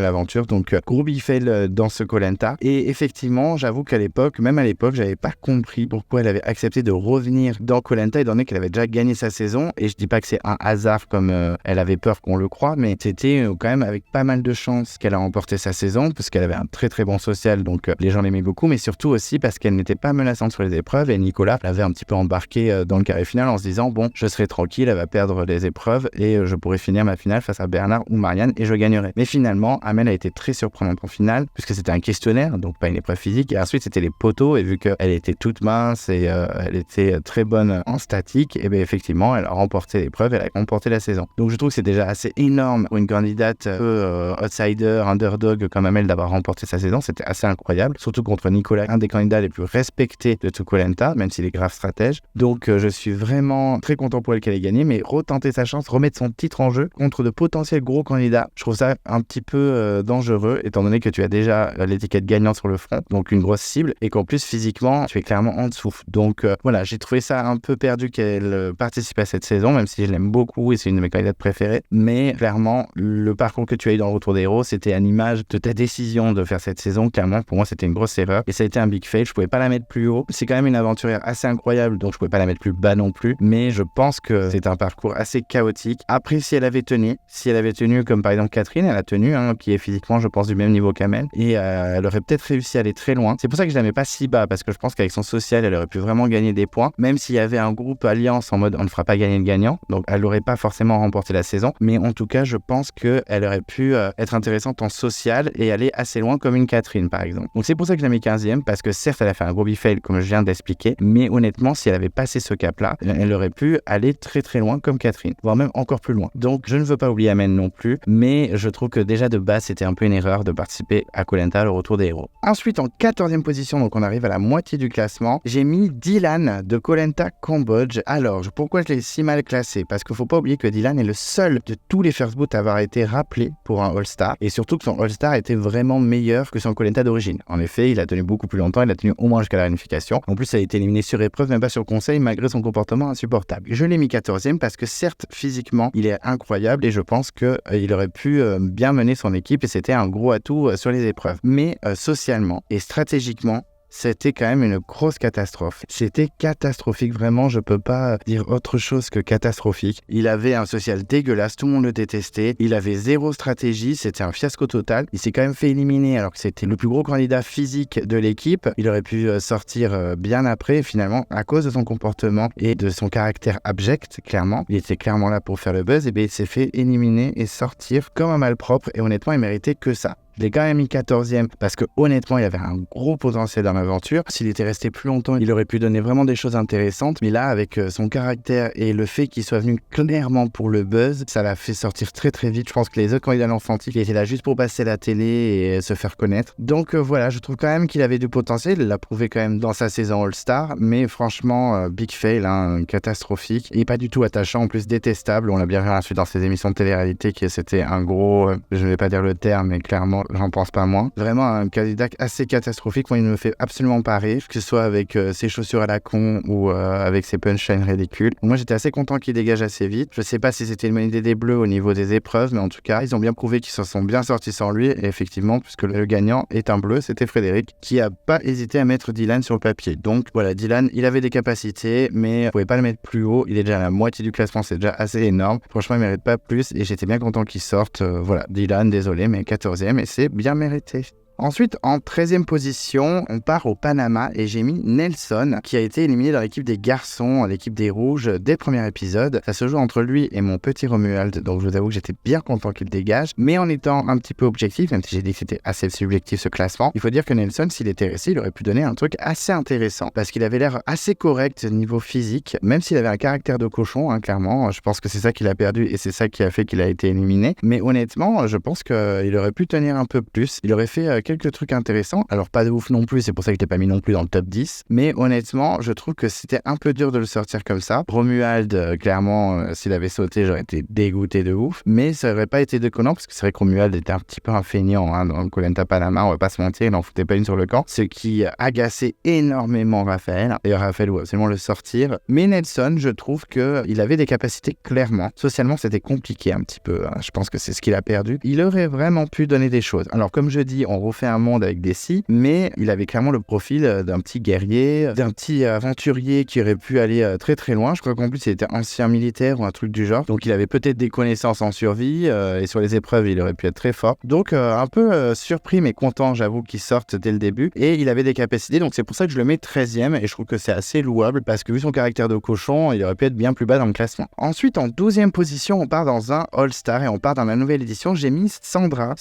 l'aventure. Donc, gros big fail dans ce Koh-Lanta. Et effectivement, j'avoue qu'à l'époque, même à l'époque, j'avais pas compris pourquoi elle avait accepté de revenir dans Koh Lanta, étant donné qu'elle avait déjà gagné sa saison. Et je dis pas que c'est un hasard comme elle avait peur qu'on le croit, mais c'était quand même avec pas mal de chance qu'elle a remporté sa saison, parce qu'elle avait un très très bon social, donc les gens l'aimaient beaucoup, mais surtout aussi parce qu'elle n'était pas menaçante sur les épreuves, et Nicolas l'avait un petit peu embarqué dans le carré final en se disant bon, je serai tranquille, elle va perdre les épreuves et je pourrai finir ma finale face à Bernard ou Marianne et je gagnerai. Mais finalement, Amel a été très surprenante en finale, puisque c'était un questionnaire, donc pas une épreuve physique, et ensuite c'était les poteaux, et vu qu'elle était toute mince et elle était très bonne en statique, et bien effectivement, elle a remporté l'épreuve, elle a remporté la saison. Donc je trouve que c'est déjà assez énorme pour une candidate un peu outsider, underdog comme Amel d'avoir remporté sa saison, c'était assez incroyable, surtout contre Nicolas, un des candidats les plus respectés de tout Koh Lanta, même s'il est grave stratège. Donc je suis vraiment très content pour elle qu'elle ait gagné, mais retenter sa chance, remettre son titre en jeu contre de potentiels gros candidats, je trouve ça un petit peu dangereux, étant donné que tu as déjà l'étiquette gagnant sur le front, donc une grosse cible, et qu'en plus physiquement tu es clairement en dessous. Donc voilà, j'ai trouvé ça un peu perdu qu'elle participe à cette saison, même si je l'aime beaucoup et c'est une de mes candidates préférées, mais clairement le parcours que tu as eu dans le retour des héros, c'était à l'image de ta décision de faire cette saison. Clairement pour moi c'était une grosse erreur et ça a été un big fail, je pouvais pas la mettre plus haut, c'est quand même une aventurière assez incroyable, donc je pouvais pas la mettre plus bas non plus, mais je pense que c'est un parcours assez chaotique. Après, si elle avait tenu comme par exemple Catherine, elle a tenu, qui est physiquement je pense du même niveau qu'Amel, et elle aurait peut-être réussi à aller très loin. C'est pour ça que je la mets pas si bas, parce que je pense qu'avec son social elle aurait pu vraiment gagner des points, même s'il y avait un groupe alliance en mode on ne fera pas gagner le gagnant, donc elle n'aurait pas forcément remporté la saison, mais en tout cas je pense qu'elle aurait pu être intéressante en social et aller assez loin comme une Catherine par exemple. Donc c'est pour ça que je la mets 15e, parce que certes elle a fait un gros big fail comme je viens d'expliquer, mais honnêtement si elle avait passé ce cap là, elle aurait pu aller très très loin comme Catherine, voire même encore plus loin. Donc je ne veux pas oublier Amel non plus, mais je trouve que déjà de base c'était un peu une erreur de participer à Koh Lanta, le retour des héros. Ensuite en 14e position, donc on arrive à la moitié du classement, j'ai mis Dylan de Koh Lanta Cambodge. Alors pourquoi je l'ai si mal classé? Parce qu'il ne faut pas oublier que Dylan est le seul de tous les First Boot à avoir été rappelé pour un All-Star, et surtout que son All-Star était vraiment meilleur que son Koh Lanta d'origine. En effet, il a tenu beaucoup plus longtemps, il a tenu au moins jusqu'à la réunification. En plus, il a été éliminé sur épreuve, même pas sur conseil, malgré son comportement insupportable. Je l'ai mis 14e parce que certes, physiquement, il est incroyable et je pense qu'il aurait pu bien mener son équipe et c'était un gros atout sur les épreuves. Mais socialement et stratégiquement, c'était quand même une grosse catastrophe. C'était catastrophique, vraiment, je peux pas dire autre chose que catastrophique. Il avait un social dégueulasse, tout le monde le détestait, il avait zéro stratégie, c'était un fiasco total. Il s'est quand même fait éliminer alors que c'était le plus gros candidat physique de l'équipe. Il aurait pu sortir bien après, finalement, à cause de son comportement et de son caractère abject, clairement. Il était clairement là pour faire le buzz, et bien il s'est fait éliminer et sortir comme un malpropre, et honnêtement, il méritait que ça. Je l'ai quand même mis 14e parce que honnêtement il avait un gros potentiel dans l'aventure. S'il était resté plus longtemps, il aurait pu donner vraiment des choses intéressantes, mais là avec son caractère et le fait qu'il soit venu clairement pour le buzz, ça l'a fait sortir très très vite. Je pense que les autres candidats l'ont senti, il était là juste pour passer la télé et se faire connaître. Donc voilà, je trouve quand même qu'il avait du potentiel, il l'a prouvé quand même dans sa saison All-Star, mais franchement big fail, catastrophique et pas du tout attachant, en plus détestable. On l'a bien vu ensuite dans ses émissions de télé-réalité que c'était un gros, je ne vais pas dire le terme, mais clairement j'en pense pas moins. Vraiment un candidat assez catastrophique. Moi, il ne me fait absolument pas rire, que ce soit avec ses chaussures à la con ou avec ses punchlines ridicules. Moi, j'étais assez content qu'il dégage assez vite. Je sais pas si c'était une bonne idée des Bleus au niveau des épreuves, mais en tout cas, ils ont bien prouvé qu'ils se sont bien sortis sans lui. Et effectivement, puisque le gagnant est un Bleu, c'était Frédéric, qui a pas hésité à mettre Dylan sur le papier. Donc voilà, Dylan, il avait des capacités, mais on pouvait pas le mettre plus haut. Il est déjà à la moitié du classement, c'est déjà assez énorme. Franchement, il mérite pas plus et j'étais bien content qu'il sorte. Voilà, Dylan, désolé, mais 14e et c'est bien mérité. Ensuite, en 13e position, on part au Panama et j'ai mis Nelson qui a été éliminé dans l'équipe des garçons, l'équipe des rouges, dès le premier épisode. Ça se joue entre lui et mon petit Romuald, donc je vous avoue que j'étais bien content qu'il dégage. Mais en étant un petit peu objectif, même si j'ai dit que c'était assez subjectif ce classement, il faut dire que Nelson, s'il était resté, il aurait pu donner un truc assez intéressant parce qu'il avait l'air assez correct niveau physique, même s'il avait un caractère de cochon, clairement. Je pense que c'est ça qu'il a perdu et c'est ça qui a fait qu'il a été éliminé. Mais honnêtement, je pense qu'il aurait pu tenir un peu plus. Il aurait fait quelques trucs intéressants, alors pas de ouf non plus, c'est pour ça que je l'ai pas mis non plus dans le top 10, mais honnêtement je trouve que c'était un peu dur de le sortir comme ça. Romuald, clairement s'il avait sauté j'aurais été dégoûté de ouf, mais ça aurait pas été déconnant parce que c'est vrai que Romuald était un petit peu un feignant dans le Koh Lanta Panama, on va pas se mentir, il n'en foutait pas une sur le camp, ce qui agaçait énormément Raphaël, et Raphaël voulait absolument le sortir. Mais Nelson, je trouve qu'il avait des capacités clairement, socialement c'était compliqué un petit peu, je pense que c'est ce qu'il a perdu. Il aurait vraiment pu donner des choses, alors comme je dis, on refait un monde avec Desi, mais il avait clairement le profil d'un petit guerrier, d'un petit aventurier qui aurait pu aller très très loin. Je crois qu'en plus il était ancien militaire ou un truc du genre, donc il avait peut-être des connaissances en survie et sur les épreuves il aurait pu être très fort. Donc un peu surpris mais content, j'avoue, qu'il sorte dès le début, et il avait des capacités, donc c'est pour ça que je le mets 13e, et je trouve que c'est assez louable parce que vu son caractère de cochon, il aurait pu être bien plus bas dans le classement. Ensuite, en 12e position, on part dans un All-Star et on part dans la nouvelle édition. J'ai mis Sandra,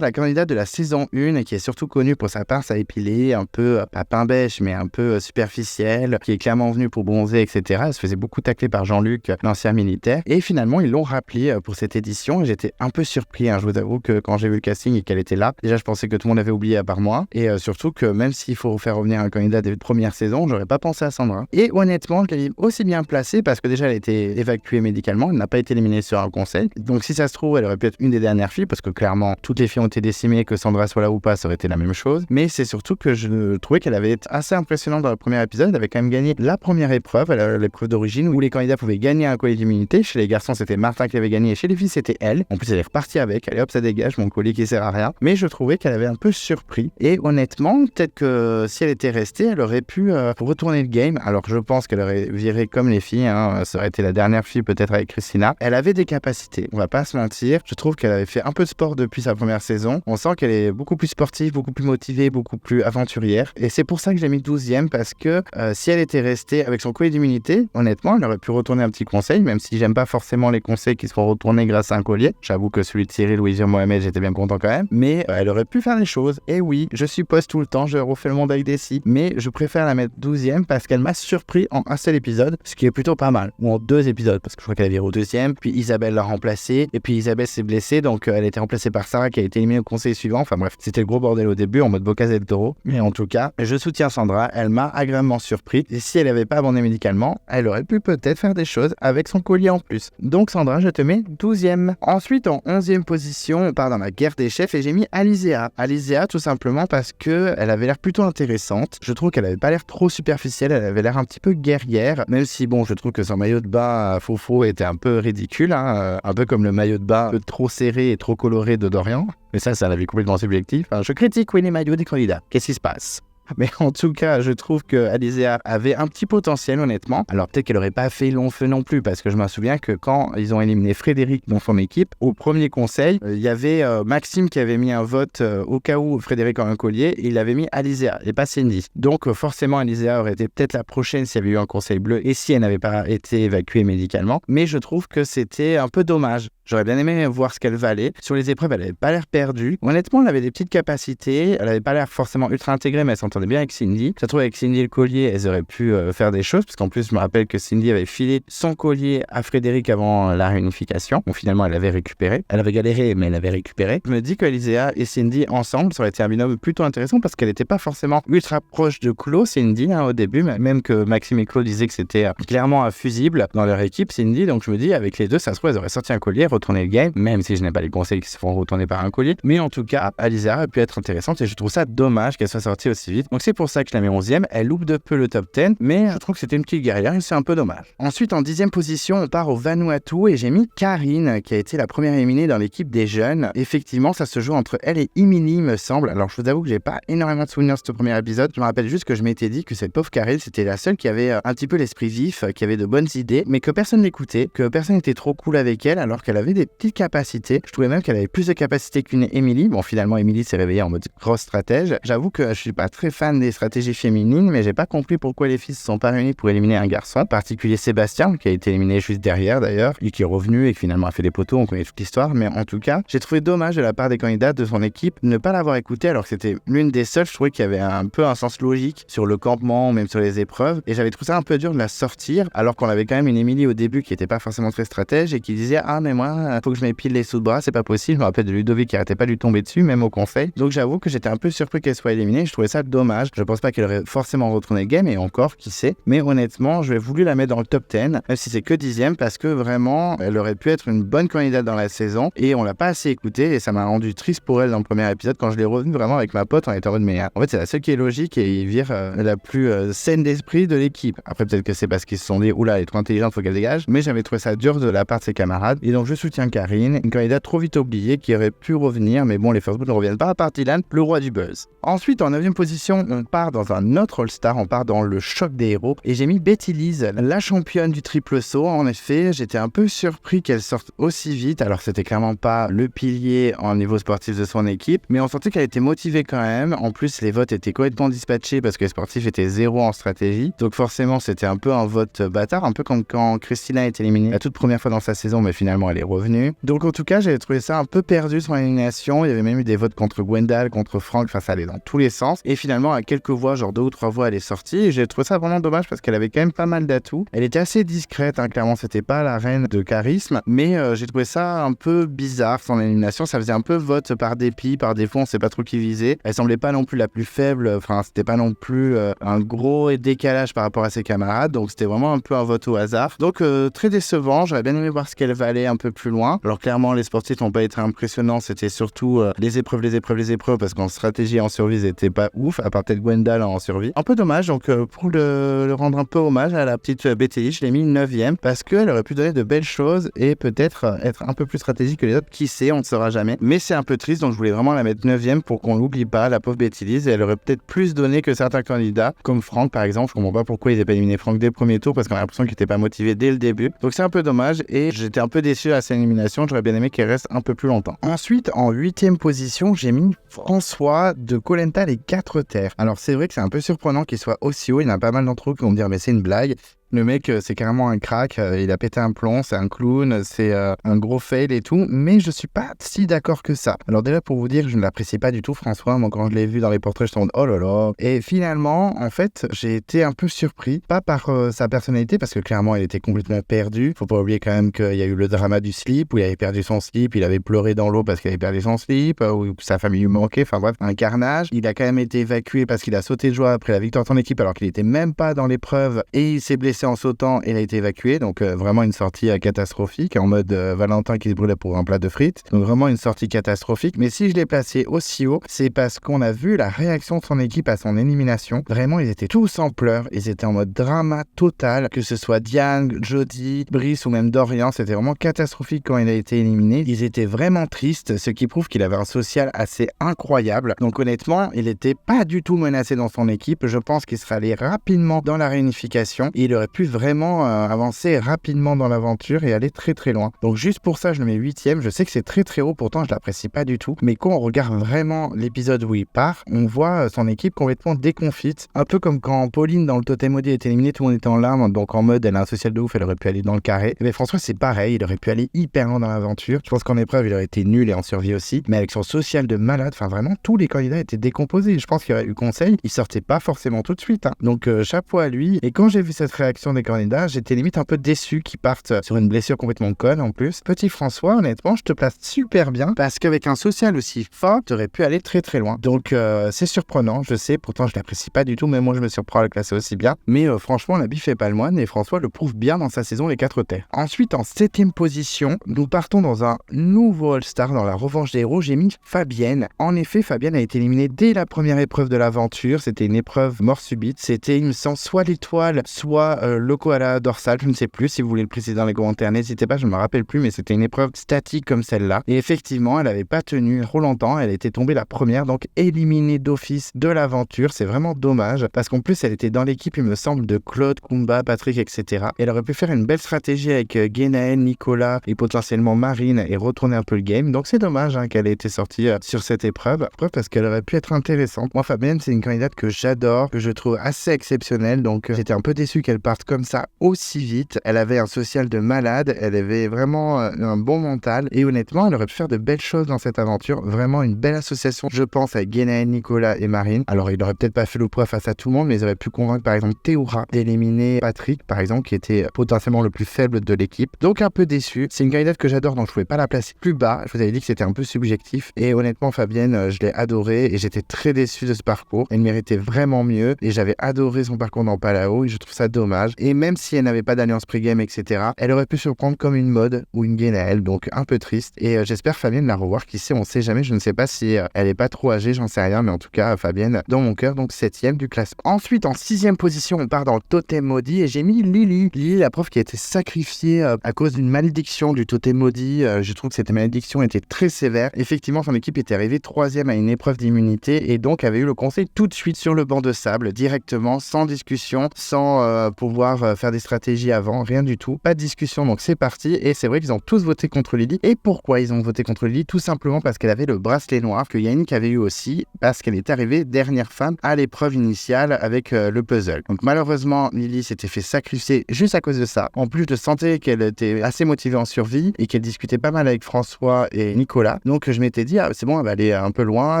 la candidate de la saison 1 qui est surtout connue pour sa pince à épiler, un peu pas pain bêche mais un peu superficielle, qui est clairement venue pour bronzer, etc. Elle se faisait beaucoup tacler par Jean-Luc, l'ancien militaire, et finalement ils l'ont rappelé pour cette édition, et j'étais un peu surpris, je vous avoue que quand j'ai vu le casting et qu'elle était là, déjà je pensais que tout le monde avait oublié à part moi, et surtout que même s'il faut faire revenir un candidat des premières saisons, j'aurais pas pensé à Sandra. Et honnêtement, je l'ai aussi bien placée parce que déjà elle a été évacuée médicalement, elle n'a pas été éliminée sur un conseil, donc si ça se trouve elle aurait pu être une des dernières filles, parce que clairement toutes les filles ont été décimées, que Sandra soit là ou pas ça aurait été la même chose, mais c'est surtout que je trouvais qu'elle avait été assez impressionnante dans le premier épisode. Elle avait quand même gagné la première épreuve, l'épreuve d'origine où les candidats pouvaient gagner un collier d'immunité. Chez les garçons c'était Martin qui avait gagné, et chez les filles c'était elle. En plus elle est repartie avec, allez hop ça dégage mon collier qui sert à rien, mais je trouvais qu'elle avait un peu surpris, et honnêtement peut-être que si elle était restée elle aurait pu retourner le game. Alors je pense qu'elle aurait viré comme les filles, ça aurait été la dernière fille peut-être avec Christina. Elle avait des capacités, on va pas se mentir, je trouve qu'elle avait fait un peu de sport depuis sa première saison, on sent qu'elle est beaucoup plus sportive, beaucoup plus motivée, beaucoup plus aventurière, et c'est pour ça que je l'ai mis 12e, parce que si elle était restée avec son collier d'immunité, honnêtement elle aurait pu retourner un petit conseil, même si j'aime pas forcément les conseils qui se font retourner grâce à un collier. J'avoue que celui de Cyril ou Isir Mohamed j'étais bien content quand même, mais elle aurait pu faire des choses. Et oui, je suppose tout le temps, je refais le monde avec Desi, mais je préfère la mettre 12e parce qu'elle m'a surpris en un seul épisode, ce qui est plutôt pas mal, ou en 2 épisodes, parce que je crois qu'elle avait au 2e, puis Isabelle l'a remplacée, et puis Isabelle s'est blessée, donc elle a été remplacée par Sarah qui a été éliminée au conseil suivant. Enfin bref, c'était le gros bordel au début en mode Bocaz del Toro, mais en tout cas, je soutiens Sandra, elle m'a agréablement surpris, et si elle avait pas abandonné médicalement, elle aurait pu peut-être faire des choses avec son collier en plus. Donc Sandra, je te mets 12e. Ensuite, en 11e position, on part dans la guerre des chefs, et j'ai mis Alizéa. Alizéa tout simplement parce que elle avait l'air plutôt intéressante. Je trouve qu'elle avait pas l'air trop superficielle, elle avait l'air un petit peu guerrière, même si bon, je trouve que son maillot de bain faux était un peu ridicule, un peu comme le maillot de bain un peu trop serré et trop coloré de Dorian. Mais ça un avis complètement subjectif. Je critique les maillots des candidats. Qu'est-ce qui se passe ? Mais en tout cas, je trouve que Alizéa avait un petit potentiel, honnêtement. Alors peut-être qu'elle aurait pas fait long feu non plus, parce que je me souviens que quand ils ont éliminé Frédéric dans son équipe, au premier conseil, il y avait Maxime qui avait mis un vote au cas où Frédéric a un collier, et il avait mis Alizéa et pas Cindy. Donc forcément, Alizéa aurait été peut-être la prochaine s'il y avait eu un conseil bleu et si elle n'avait pas été évacuée médicalement. Mais je trouve que c'était un peu dommage. J'aurais bien aimé voir ce qu'elle valait. Sur les épreuves, elle avait pas l'air perdue. Honnêtement, elle avait des petites capacités. Elle avait pas l'air forcément ultra intégrée, mais elle s'entendait bien avec Cindy. Ça se trouve, avec Cindy et le collier, elles auraient pu faire des choses, parce qu'en plus, je me rappelle que Cindy avait filé son collier à Frédéric avant la réunification. Bon, finalement, elle avait récupéré. Elle avait galéré, mais elle avait récupéré. Je me dis qu'Alizéa et Cindy ensemble, ça aurait été un binôme plutôt intéressant, parce qu'elle n'était pas forcément ultra proche de Claude, Cindy, au début, même que Maxime et Claude disaient que c'était clairement infusible dans leur équipe, Cindy. Donc je me dis, avec les deux, ça se trouve, elles auraient sorti un collier, retourner le game, même si je n'ai pas les conseils qui se font retourner par un collier. Mais en tout cas, Alizéa a pu être intéressante, et je trouve ça dommage qu'elle soit sortie aussi vite. Donc c'est pour ça que je la mets 11e. Elle loupe de peu le top 10, mais je trouve que c'était une petite guerrière et c'est un peu dommage. Ensuite, en 10e position, on part au Vanuatu, et j'ai mis Karine, qui a été la première éliminée dans l'équipe des jeunes. Effectivement, ça se joue entre elle et Emily, me semble. Alors je vous avoue que j'ai pas énormément de souvenirs de ce premier épisode. Je me rappelle juste que je m'étais dit que cette pauvre Karine, c'était la seule qui avait un petit peu l'esprit vif, qui avait de bonnes idées, mais que personne n'écoutait, que personne n'était trop cool avec elle, alors qu'elle avait des petites capacités. Je trouvais même qu'elle avait plus de capacités qu'une Emily. Bon, finalement, Emily s'est réveillée en mode grosse stratège. J'avoue que je suis pas très fan des stratégies féminines, mais j'ai pas compris pourquoi les filles se sont pas réunies pour éliminer un garçon, en particulier Sébastien, qui a été éliminé juste derrière d'ailleurs, et qui est revenu et qui finalement a fait des poteaux, on connaît toute l'histoire, mais en tout cas, j'ai trouvé dommage de la part des candidats de son équipe ne pas l'avoir écouté, alors que c'était l'une des seules. Je trouvais qu'il y avait un peu un sens logique sur le campement, même sur les épreuves, et j'avais trouvé ça un peu dur de la sortir, alors qu'on avait quand même une Emily au début qui était pas forcément très stratège et qui disait « Ah mais moi, faut que je m'épile les sous de bras, c'est pas possible ». Je me rappelle de Ludovic qui arrêtait pas de lui tomber dessus, même au conseil. Donc j'avoue que j'étais un peu surpris qu'elle soit éliminée, je trouvais ça dommage. Je pense pas qu'elle aurait forcément retourné le game, et encore, qui sait. Mais honnêtement, j'aurais voulu la mettre dans le top 10, même si c'est que 10e, parce que vraiment, elle aurait pu être une bonne candidate dans la saison, et on l'a pas assez écoutée, et ça m'a rendu triste pour elle dans le premier épisode. Quand je l'ai revenu vraiment avec ma pote, on était en mode, mais en fait, c'est la seule qui est logique, et il vire la plus saine d'esprit de l'équipe. Après, peut-être que c'est parce qu'ils se sont dit, oula, elle est trop intelligente, faut qu'elle dégage, mais j'avais trouvé ça dur de la part de ses camarades, et donc je soutiens Karine, une candidate trop vite oubliée qui aurait pu revenir, mais bon, les First Boot ne reviennent pas à part Dylan, le roi du buzz. Ensuite, en 9e position, on part dans un autre All-Star, on part dans le choc des héros, et j'ai mis Betty Lise, la championne du triple saut. En effet, j'étais un peu surpris qu'elle sorte aussi vite, alors c'était clairement pas le pilier en niveau sportif de son équipe, mais on sentait qu'elle était motivée quand même. En plus, les votes étaient complètement dispatchés parce que les sportifs étaient 0 en stratégie, donc forcément, c'était un peu un vote bâtard, un peu comme quand Christina a été éliminée la toute première fois dans sa saison, mais finalement elle est revenue. Donc en tout cas, j'avais trouvé ça un peu perdu son élimination. Il y avait même eu des votes contre Gwendal, contre Franck, enfin ça allait dans tous les sens. Et finalement, à quelques voix, genre 2 ou 3 voix, elle est sortie. Et j'ai trouvé ça vraiment dommage parce qu'elle avait quand même pas mal d'atouts. Elle était assez discrète, hein, clairement, c'était pas la reine de charisme, mais j'ai trouvé ça un peu bizarre son élimination. Ça faisait un peu vote par dépit, par défaut, on sait pas trop qui visait. Elle semblait pas non plus la plus faible, enfin c'était pas non plus un gros décalage par rapport à ses camarades, donc c'était vraiment un peu un vote au hasard. Donc très décevant, j'aurais bien aimé voir ce qu'elle valait un peu plus loin. Alors clairement les sportifs n'ont pas été impressionnants, c'était surtout les épreuves, parce qu'en stratégie et en survie ils étaient pas ouf, à part peut-être Gwendal en survie. Un peu dommage, donc pour le rendre un peu hommage à la petite Betty, je l'ai mis 9e parce qu'elle aurait pu donner de belles choses et peut-être être un peu plus stratégique que les autres, qui sait, on ne saura jamais. Mais c'est un peu triste, donc je voulais vraiment la mettre 9e pour qu'on l'oublie pas, la pauvre Betty Lise, et elle aurait peut-être plus donné que certains candidats, comme Franck par exemple. Je comprends pas pourquoi ils n'avaient pas éliminé Franck dès le premier tour, parce qu'on a l'impression qu'il était pas motivé dès le début. Donc c'est un peu dommage et j'étais un peu déçu à sa élimination, j'aurais bien aimé qu'elle reste un peu plus longtemps. Ensuite, en 8e position, j'ai mis François de Koh Lanta les 4 terres. Alors c'est vrai que c'est un peu surprenant qu'il soit aussi haut, il y en a pas mal d'entre eux qui vont me dire mais c'est une blague. Le mec, c'est carrément un crack, il a pété un plomb, c'est un clown, c'est un gros fail et tout, mais je suis pas si d'accord que ça. Alors déjà, pour vous dire, je ne l'apprécie pas du tout, François. Moi, quand je l'ai vu dans les portraits, je me dis oh là là. Et finalement, en fait, j'ai été un peu surpris, pas par sa personnalité, parce que clairement, il était complètement perdu. Faut pas oublier quand même qu'il y a eu le drama du slip, où il avait perdu son slip, il avait pleuré dans l'eau parce qu'il avait perdu son slip, où sa famille lui manquait, enfin bref, un carnage. Il a quand même été évacué parce qu'il a sauté de joie après la victoire de son équipe, alors qu'il était même pas dans l'épreuve, et il s'est blessé en sautant, il a été évacué, donc vraiment une sortie catastrophique, en mode Valentin qui se brûlait pour un plat de frites, donc vraiment une sortie catastrophique. Mais si je l'ai placé aussi haut, c'est parce qu'on a vu la réaction de son équipe à son élimination. Vraiment, ils étaient tous en pleurs, ils étaient en mode drama total, que ce soit Diane, Jody, Brice ou même Dorian, c'était vraiment catastrophique quand il a été éliminé. Ils étaient vraiment tristes, ce qui prouve qu'il avait un social assez incroyable. Donc honnêtement, il n'était pas du tout menacé dans son équipe. Je pense qu'il serait allé rapidement dans la réunification et il aurait pu vraiment avancer rapidement dans l'aventure et aller très très loin. Donc juste pour ça, je le mets 8e. Je sais que c'est très très haut, pourtant je l'apprécie pas du tout. Mais quand on regarde vraiment l'épisode où il part, on voit son équipe complètement déconfite. Un peu comme quand Pauline dans le Totem Maudit est éliminée, tout le monde était en larmes, donc en mode elle a un social de ouf, elle aurait pu aller dans le carré. Mais François c'est pareil, il aurait pu aller hyper loin dans l'aventure. Je pense qu'en épreuve il aurait été nul et en survie aussi. Mais avec son social de malade, enfin vraiment tous les candidats étaient décomposés. Je pense qu'il y aurait eu conseil, il sortait pas forcément tout de suite. Donc chapeau à lui. Et quand j'ai vu cette réaction des candidats, j'étais limite un peu déçu qu'ils partent sur une blessure complètement conne en plus. Petit François, honnêtement, je te place super bien parce qu'avec un social aussi fort, tu aurais pu aller très très loin. Donc c'est surprenant, je sais, pourtant je l'apprécie pas du tout, mais moi je me surprends à le classer aussi bien. Mais franchement, la bif est pas le moine et François le prouve bien dans sa saison Les 4 terres. Ensuite, en 7e position, nous partons dans un nouveau All-Star dans la revanche des héros. J'ai mis Fabienne. En effet, Fabienne a été éliminée dès la première épreuve de l'aventure. C'était une épreuve mort subite. C'était, il me semble, soit l'étoile, soit loco à la dorsale, je ne sais plus. Si vous voulez le préciser dans les commentaires, n'hésitez pas, je ne me rappelle plus, mais c'était une épreuve statique comme celle-là. Et effectivement, elle n'avait pas tenu trop longtemps, elle était tombée la première, donc éliminée d'office de l'aventure. C'est vraiment dommage, parce qu'en plus, elle était dans l'équipe, il me semble, de Claude, Kumba, Patrick, etc. Elle aurait pu faire une belle stratégie avec Guénaël, Nicolas et potentiellement Marine et retourner un peu le game. Donc c'est dommage qu'elle ait été sortie sur cette épreuve, parce qu'elle aurait pu être intéressante. Moi, Fabienne, c'est une candidate que j'adore, que je trouve assez exceptionnelle, donc j'étais un peu déçu qu'elle parte comme ça aussi vite. Elle avait un social de malade, elle avait vraiment un bon mental et honnêtement, elle aurait pu faire de belles choses dans cette aventure. Vraiment une belle association, je pense, avec Guénaël, Nicolas et Marine. Alors, il aurait peut-être pas fait le poids face à tout le monde, mais ils auraient pu convaincre par exemple Théoura d'éliminer Patrick, par exemple, qui était potentiellement le plus faible de l'équipe. Donc, un peu déçu. C'est une candidate que j'adore, donc je pouvais pas la placer plus bas. Je vous avais dit que c'était un peu subjectif. Et honnêtement, Fabienne, je l'ai adorée et j'étais très déçu de ce parcours. Elle méritait vraiment mieux et j'avais adoré son parcours dans Palao et je trouve ça dommage. arbitrage. Et même si elle n'avait pas d'alliance pré-game, etc., elle aurait pu se prendre comme une mode ou une Guénaëlle, donc un peu triste. Et j'espère Fabienne la revoir, qui sait, on sait jamais, je ne sais pas si elle est pas trop âgée, j'en sais rien, mais en tout cas, Fabienne, dans mon cœur, donc 7ème du classement. Ensuite, en 6ème position, on part dans le totem maudit et j'ai mis Lily. Lily, la prof qui a été sacrifiée à cause d'une malédiction du totem maudit. Je trouve que cette malédiction était très sévère. Effectivement, son équipe était arrivée 3ème à une épreuve d'immunité et donc avait eu le conseil tout de suite sur le banc de sable, directement, sans discussion, sans pouvoir faire des stratégies avant, rien du tout. Pas de discussion, donc c'est parti. Et c'est vrai qu'ils ont tous voté contre Lily. Et pourquoi ils ont voté contre Lily? Tout simplement parce qu'elle avait le bracelet noir que Yannick avait eu aussi, parce qu'elle est arrivée dernière femme à l'épreuve initiale avec le puzzle. Donc malheureusement, Lily s'était fait sacrifier juste à cause de ça. En plus, je sentais qu'elle était assez motivée en survie et qu'elle discutait pas mal avec François et Nicolas. Donc je m'étais dit, ah, c'est bon, elle va aller un peu loin,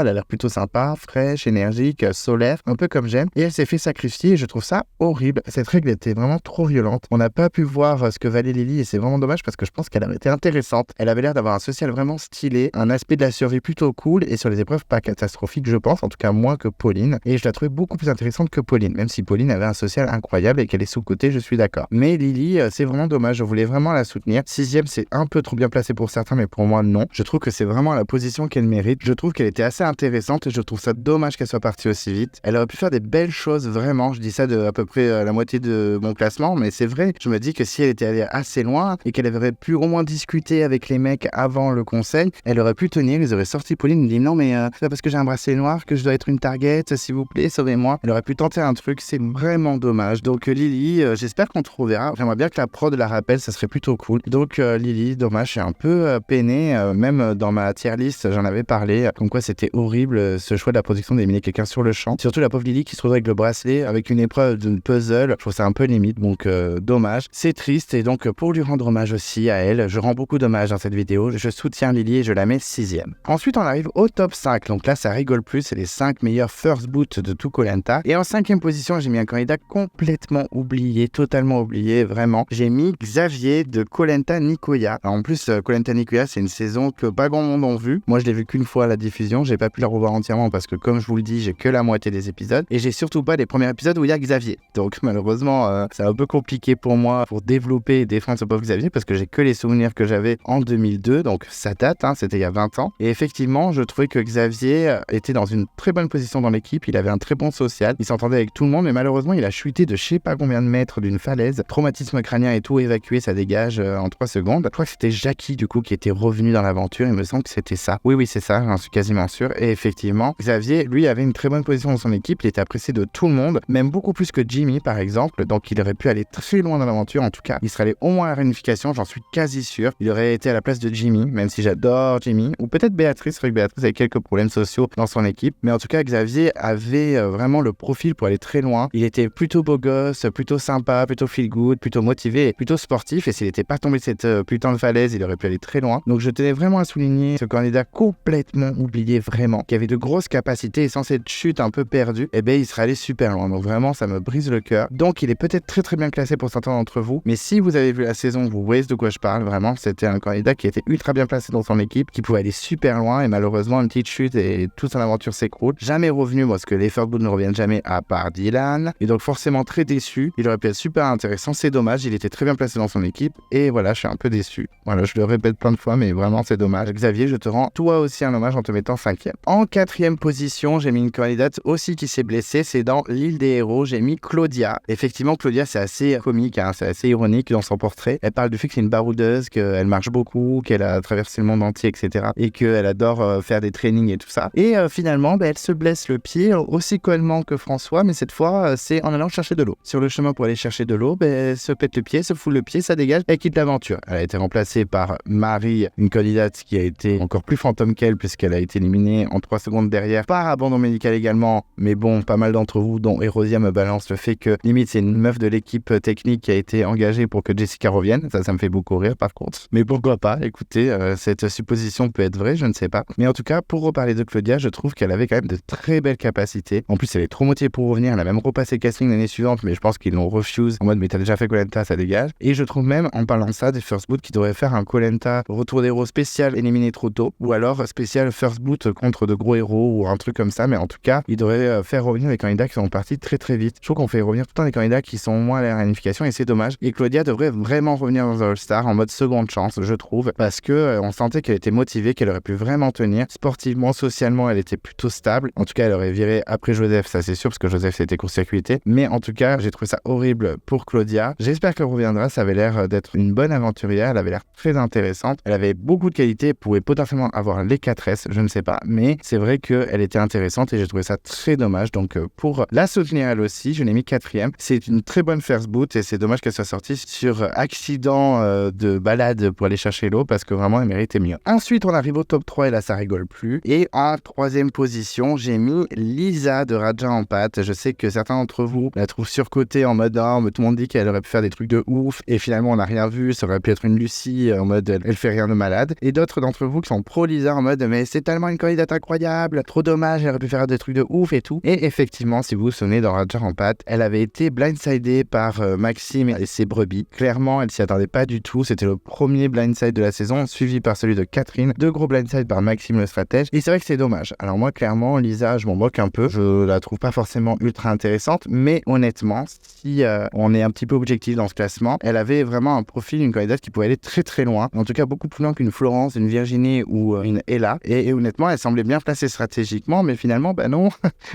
elle a l'air plutôt sympa, fraîche, énergique, solaire, un peu comme j'aime. Et elle s'est fait sacrifier et je trouve ça horrible. Cette règle était vraiment trop violente. On n'a pas pu voir ce que valait Lily et c'est vraiment dommage parce que je pense qu'elle avait été intéressante. Elle avait l'air d'avoir un social vraiment stylé, un aspect de la survie plutôt cool et sur les épreuves pas catastrophiques, je pense, en tout cas moins que Pauline. Et je la trouvais beaucoup plus intéressante que Pauline, même si Pauline avait un social incroyable et qu'elle est sous-cotée, je suis d'accord. Mais Lily, c'est vraiment dommage, je voulais vraiment la soutenir. 6ème, c'est un peu trop bien placé pour certains, mais pour moi, non. Je trouve que c'est vraiment la position qu'elle mérite. Je trouve qu'elle était assez intéressante et je trouve ça dommage qu'elle soit partie aussi vite. Elle aurait pu faire des belles choses, vraiment. Je dis ça de à peu près la moitié de mon classement, mais c'est vrai. Je me dis que si elle était allée assez loin et qu'elle aurait pu au moins discuter avec les mecs avant le conseil, elle aurait pu tenir. Ils auraient sorti Pauline et dit non, mais c'est pas parce que j'ai un bracelet noir que je dois être une target, s'il vous plaît, sauvez-moi. Elle aurait pu tenter un truc, c'est vraiment dommage. Donc Lily, j'espère qu'on te reverra. J'aimerais bien que la prod la rappelle, ça serait plutôt cool. Donc Lily, dommage, je suis un peu peiné. Même dans ma tier list, j'en avais parlé. Comme quoi c'était horrible ce choix de la production d'éliminer quelqu'un sur le champ. Surtout la pauvre Lily qui se retrouve avec le bracelet, avec une épreuve de puzzle. Je trouve ça un peu limite, donc dommage. C'est triste et donc pour lui rendre hommage aussi à elle, je rends beaucoup d'hommage dans cette vidéo. Je soutiens Lily et je la mets 6ème. Ensuite, on arrive au top 5. Donc là, ça rigole plus. C'est les 5 meilleurs first boot de tout Koh Lanta. Et en 5ème position, j'ai mis un candidat complètement oublié, totalement oublié, vraiment. J'ai mis Xavier de Koh Lanta Nicoya. Alors en plus, Koh Lanta Nicoya, c'est une saison que pas grand monde ont vu. Moi, je l'ai vu qu'une fois à la diffusion. J'ai pas pu la revoir entièrement parce que, comme je vous le dis, j'ai que la moitié des épisodes. Et j'ai surtout pas les premiers épisodes où il y a Xavier. Donc malheureusement, c'est un peu compliqué pour moi pour développer et défendre ce pauvre Xavier parce que j'ai que les souvenirs que j'avais en 2002. Donc ça date, hein, c'était il y a 20 ans. Et effectivement, je trouvais que Xavier était dans une très bonne position dans l'équipe. Il avait un très bon social. Il s'entendait avec tout le monde, mais malheureusement, il a chuté de je sais pas combien de mètres d'une falaise. Traumatisme crânien et tout évacué, ça dégage en 3 secondes. Je crois que c'était Jackie, du coup, qui était revenu dans l'aventure. Il me semble que c'était ça. Oui, c'est ça, j'en suis quasiment sûr. Et effectivement, Xavier, lui, avait une très bonne position dans son équipe. Il était apprécié de tout le monde, même beaucoup plus que Jimmy, par exemple. Donc, il aurait pu aller très loin dans l'aventure. En tout cas, il serait allé au moins à la réunification, j'en suis quasi sûr. Il aurait été à la place de Jimmy, même si j'adore Jimmy. Ou peut-être Béatrice, c'est vrai que Béatrice avait quelques problèmes sociaux dans son équipe. Mais en tout cas, Xavier avait vraiment le profil pour aller très loin. Il était plutôt beau gosse, plutôt sympa, plutôt feel good, plutôt motivé et plutôt sportif. Et s'il n'était pas tombé de cette putain de falaise, il aurait pu aller très loin. Donc je tenais vraiment à souligner ce candidat complètement oublié, vraiment, qui avait de grosses capacités et sans cette chute un peu perdue, eh ben il serait allé super loin. Donc vraiment, ça me brise le cœur. Donc il est peut-être très très bien classé pour certains d'entre vous. Mais si vous avez vu la saison, vous voyez de quoi je parle. Vraiment, c'était un candidat qui était ultra bien placé dans son équipe, qui pouvait aller super loin. Et malheureusement, une petite chute et toute son aventure s'écroule. Jamais revenu parce que les first boot ne reviennent jamais à part Dylan. Et donc forcément très déçu. Il aurait pu être super intéressant. C'est dommage, il était très bien placé dans son équipe. Et voilà, je suis un peu déçu. Voilà, je le répète plein de fois, mais vraiment c'est dommage. Xavier, je te rends toi aussi un hommage en te mettant 5ème. En 4ème position, j'ai mis une candidate aussi qui s'est blessée. C'est dans l'île des héros. J'ai mis Claudia. Effectivement, Claudia, c'est assez comique, hein, c'est assez ironique dans son portrait. Elle parle du fait que c'est une baroudeuse, qu'elle marche beaucoup, qu'elle a traversé le monde entier, etc. Et qu'elle adore faire des trainings et tout ça. Et finalement, elle se blesse le pied aussi cruellement que François, mais cette fois, c'est en allant chercher de l'eau. Sur le chemin pour aller chercher de l'eau, elle se pète le pied, se fout le pied, ça dégage, elle quitte l'aventure. Elle a été remplacée par Marie, une candidate qui a été encore plus fantôme qu'elle, puisqu'elle a été éliminée en 3 secondes derrière, par abandon médical également. Mais bon, pas mal d'entre vous, dont Erosia, me balance le fait que, limite, c'est une meuf de l'équipe technique qui a été engagée pour que Jessica revienne. Ça me fait beaucoup rire, par contre. Mais pourquoi pas? Écoutez, cette supposition peut être vraie, je ne sais pas. Mais en tout cas, pour reparler de Claudia, je trouve qu'elle avait quand même de très belles capacités. En plus, elle est trop motivée pour revenir. Elle a même repassé le casting l'année suivante, mais je pense qu'ils l'ont refuse en mode mais t'as déjà fait Koh Lanta, ça dégage. Et je trouve même, en parlant de ça, des first boot qui devraient faire un Koh Lanta retour d'héros spécial éliminé trop tôt, ou alors spécial first boot contre de gros héros ou un truc comme ça. Mais en tout cas, ils devraient faire revenir les candidats qui sont partis très très vite. Je trouve qu'on fait revenir tout le temps les candidats qui sont moins à la réunification et c'est dommage. Et Claudia devrait vraiment revenir dans All-Star en mode seconde chance, je trouve, parce que on sentait qu'elle était motivée, qu'elle aurait pu vraiment tenir. Sportivement, socialement, elle était plutôt stable. En tout cas, elle aurait viré après Joseph, ça c'est sûr, parce que Joseph s'était court-circuité. Mais en tout cas, j'ai trouvé ça horrible pour Claudia. J'espère qu'elle reviendra, ça avait l'air d'être une bonne aventurière, elle avait l'air très intéressante. Elle avait beaucoup de qualités, elle pouvait potentiellement avoir les 4S, je ne sais pas. Mais c'est vrai qu'elle était intéressante et j'ai trouvé ça très dommage. Donc pour la soutenir elle aussi, je l'ai mis 4e. C'est une très bonne first boot et c'est dommage qu'elle soit sortie sur accident de balade pour aller chercher l'eau parce que vraiment elle méritait mieux. Ensuite, on arrive au top 3 et là ça rigole plus. Et en 3e position, j'ai mis Lisa de Raja en pâte. Je sais que certains d'entre vous la trouvent surcotée en mode mais tout le monde dit qu'elle aurait pu faire des trucs de ouf et finalement on n'a rien vu, ça aurait pu être une Lucie en mode elle fait rien de malade. Et d'autres d'entre vous qui sont pro Lisa en mode mais c'est tellement une candidate incroyable, trop dommage, elle aurait pu faire des trucs de ouf et tout. Et effectivement, si vous vous souvenez, dans Raja en pâte, elle avait été blindsidée par Maxime et ses brebis. Clairement, elle s'y attendait pas du tout. C'était le premier blindside de la saison, suivi par celui de Catherine. 2 gros blindsides par Maxime le stratège. Et c'est vrai que c'est dommage. Alors moi, clairement, Lisa, je m'en moque un peu. Je la trouve pas forcément ultra intéressante. Mais honnêtement, si on est un petit peu objectif dans ce classement, elle avait vraiment un profil, une candidate qui pouvait aller très très loin. En tout cas, beaucoup plus loin qu'une Florence, une Virginie ou une Ella. Et honnêtement, elle semblait bien placée stratégiquement. Mais finalement, bah non.